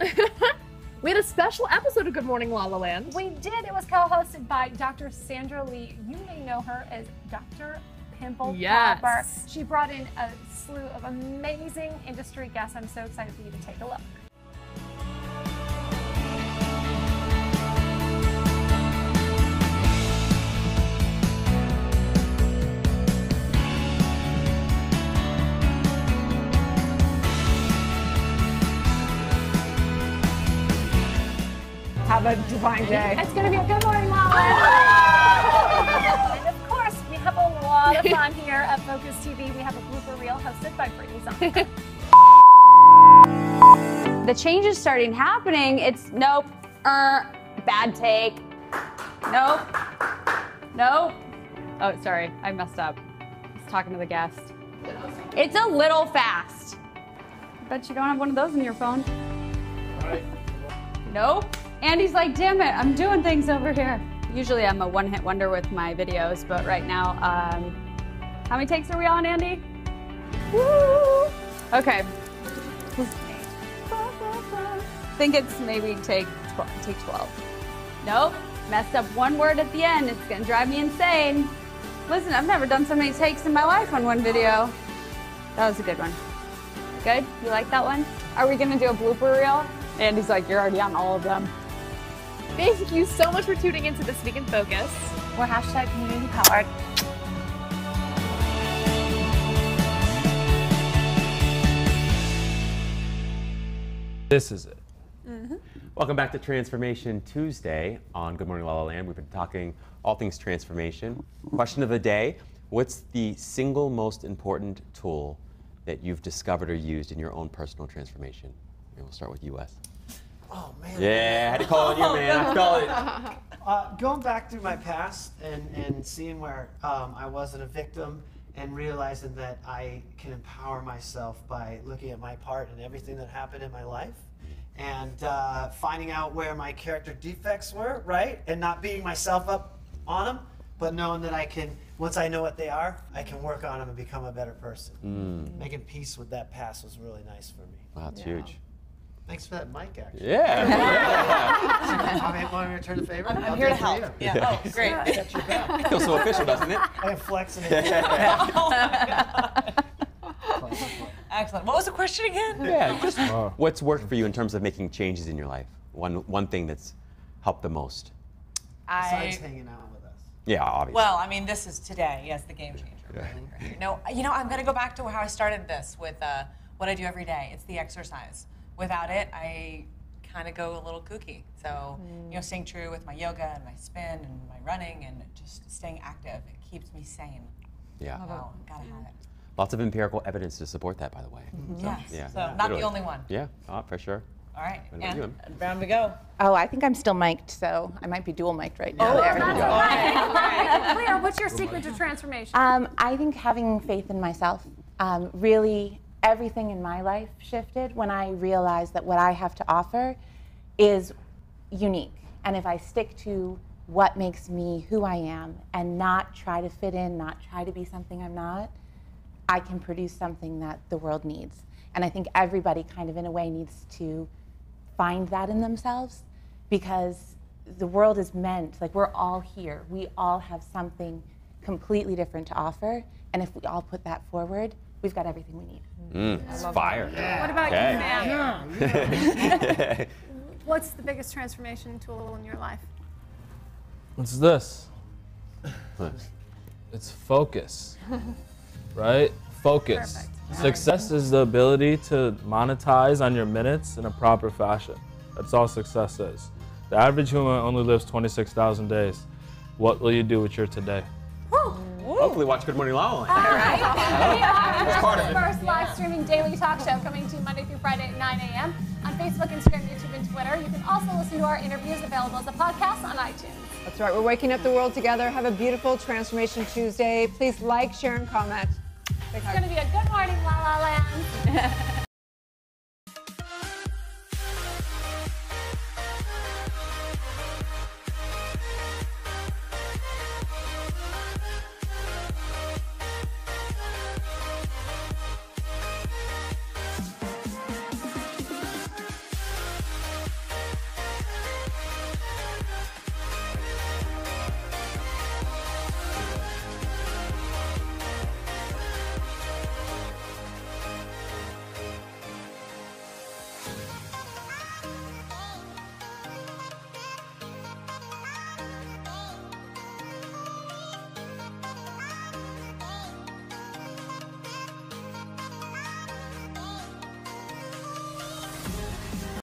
We had a special episode of Good Morning La La Land. We did. It was co-hosted by Dr. Sandra Lee. You may know her as Dr. Pimple Popper. She brought in a slew of amazing industry guests. I'm so excited for you to take a look. Have a divine day. It's going to be a Good Morning La La Land. And of course, we have a lot of fun here at Focus TV. We have a blooper reel hosted by Brittany Zahn. The change is starting happening. It's nope, bad take. Nope. Oh, sorry, I messed up. I was talking to the guest. It's a little fast. Bet you don't have one of those in your phone. Nope. Andy's like, damn it, I'm doing things over here. Usually I'm a one-hit wonder with my videos, but right now, How many takes are we on, Andy? Woo! Okay. I think it's maybe take 12. Nope. Messed up one word at the end. It's gonna drive me insane. Listen, I've never done so many takes in my life on one video. That was a good one. Good? You like that one? Are we gonna do a blooper reel? Andy's like, you're already on all of them. Thank you so much for tuning into This Week in Focus. We're hashtag community powered. This is it. Welcome back to Transformation Tuesday on Good Morning LALALAND. We've been talking all things transformation. Question of the day, what's the single most important tool that you've discovered or used in your own personal transformation? Maybe we'll start with you, Wes. Oh, man. Yeah, I had to call on you, man. I called it. Going back through my past and seeing where I wasn't a victim and realizing that I can empower myself by looking at my part in everything that happened in my life and finding out where my character defects were, right? And not beating myself up on them, but knowing that I can, once I know what they are, I can work on them and become a better person. Making peace with that past was really nice for me. Wow, that's huge. Thanks for that mic, actually. Yeah. Want me to return the favor? I'm here to help. Yeah. Oh, great. Got your back. Feels so official, doesn't it? I am flexing it. Excellent. What was the question again? Yeah, just what's worked for you in terms of making changes in your life? One thing that's helped the most. Besides hanging out with us. Yeah, obviously. Well, I mean, this is today. Yes, the game changer. Yeah. Really. No, I'm going to go back to how I started this with what I do every day. It's the exercise. Without it, I kind of go a little kooky. So, staying true with my yoga and my spin and my running and just staying active, it keeps me sane. Yeah. So, gotta have it. Lots of empirical evidence to support that, by the way. Yes. Yeah. So, not the only one. Yeah, for sure. All right. What about you? Round we go. Oh, I think I'm still mic'd, so I might be dual mic'd right now. Oh, there. Clear. What's your secret to transformation? I think having faith in myself, really everything in my life shifted when I realized that what I have to offer is unique. And if I stick to what makes me who I am and not try to fit in, not try to be something I'm not, I can produce something that the world needs. And I think everybody kind of in a way needs to find that in themselves, because the world is meant, like, we're all here. We all have something completely different to offer. And if we all put that forward, we've got everything we need. It's fire. What about you, man? What's the biggest transformation tool in your life? What's this? It's focus, right? Focus. Perfect. Success is the ability to monetize on your minutes in a proper fashion. That's all success is. The average human only lives 26,000 days. What will you do with your today? Hopefully watch Good Morning LALALAND. All right. That's part of it. First live streaming daily talk show coming to you Monday through Friday at 9 a.m. on Facebook, Instagram, YouTube, and Twitter. You can also listen to our interviews available as a podcast on iTunes. That's right. We're waking up the world together. Have a beautiful Transformation Tuesday. Please like, share, and comment. It's going to be a good morning, La La Land.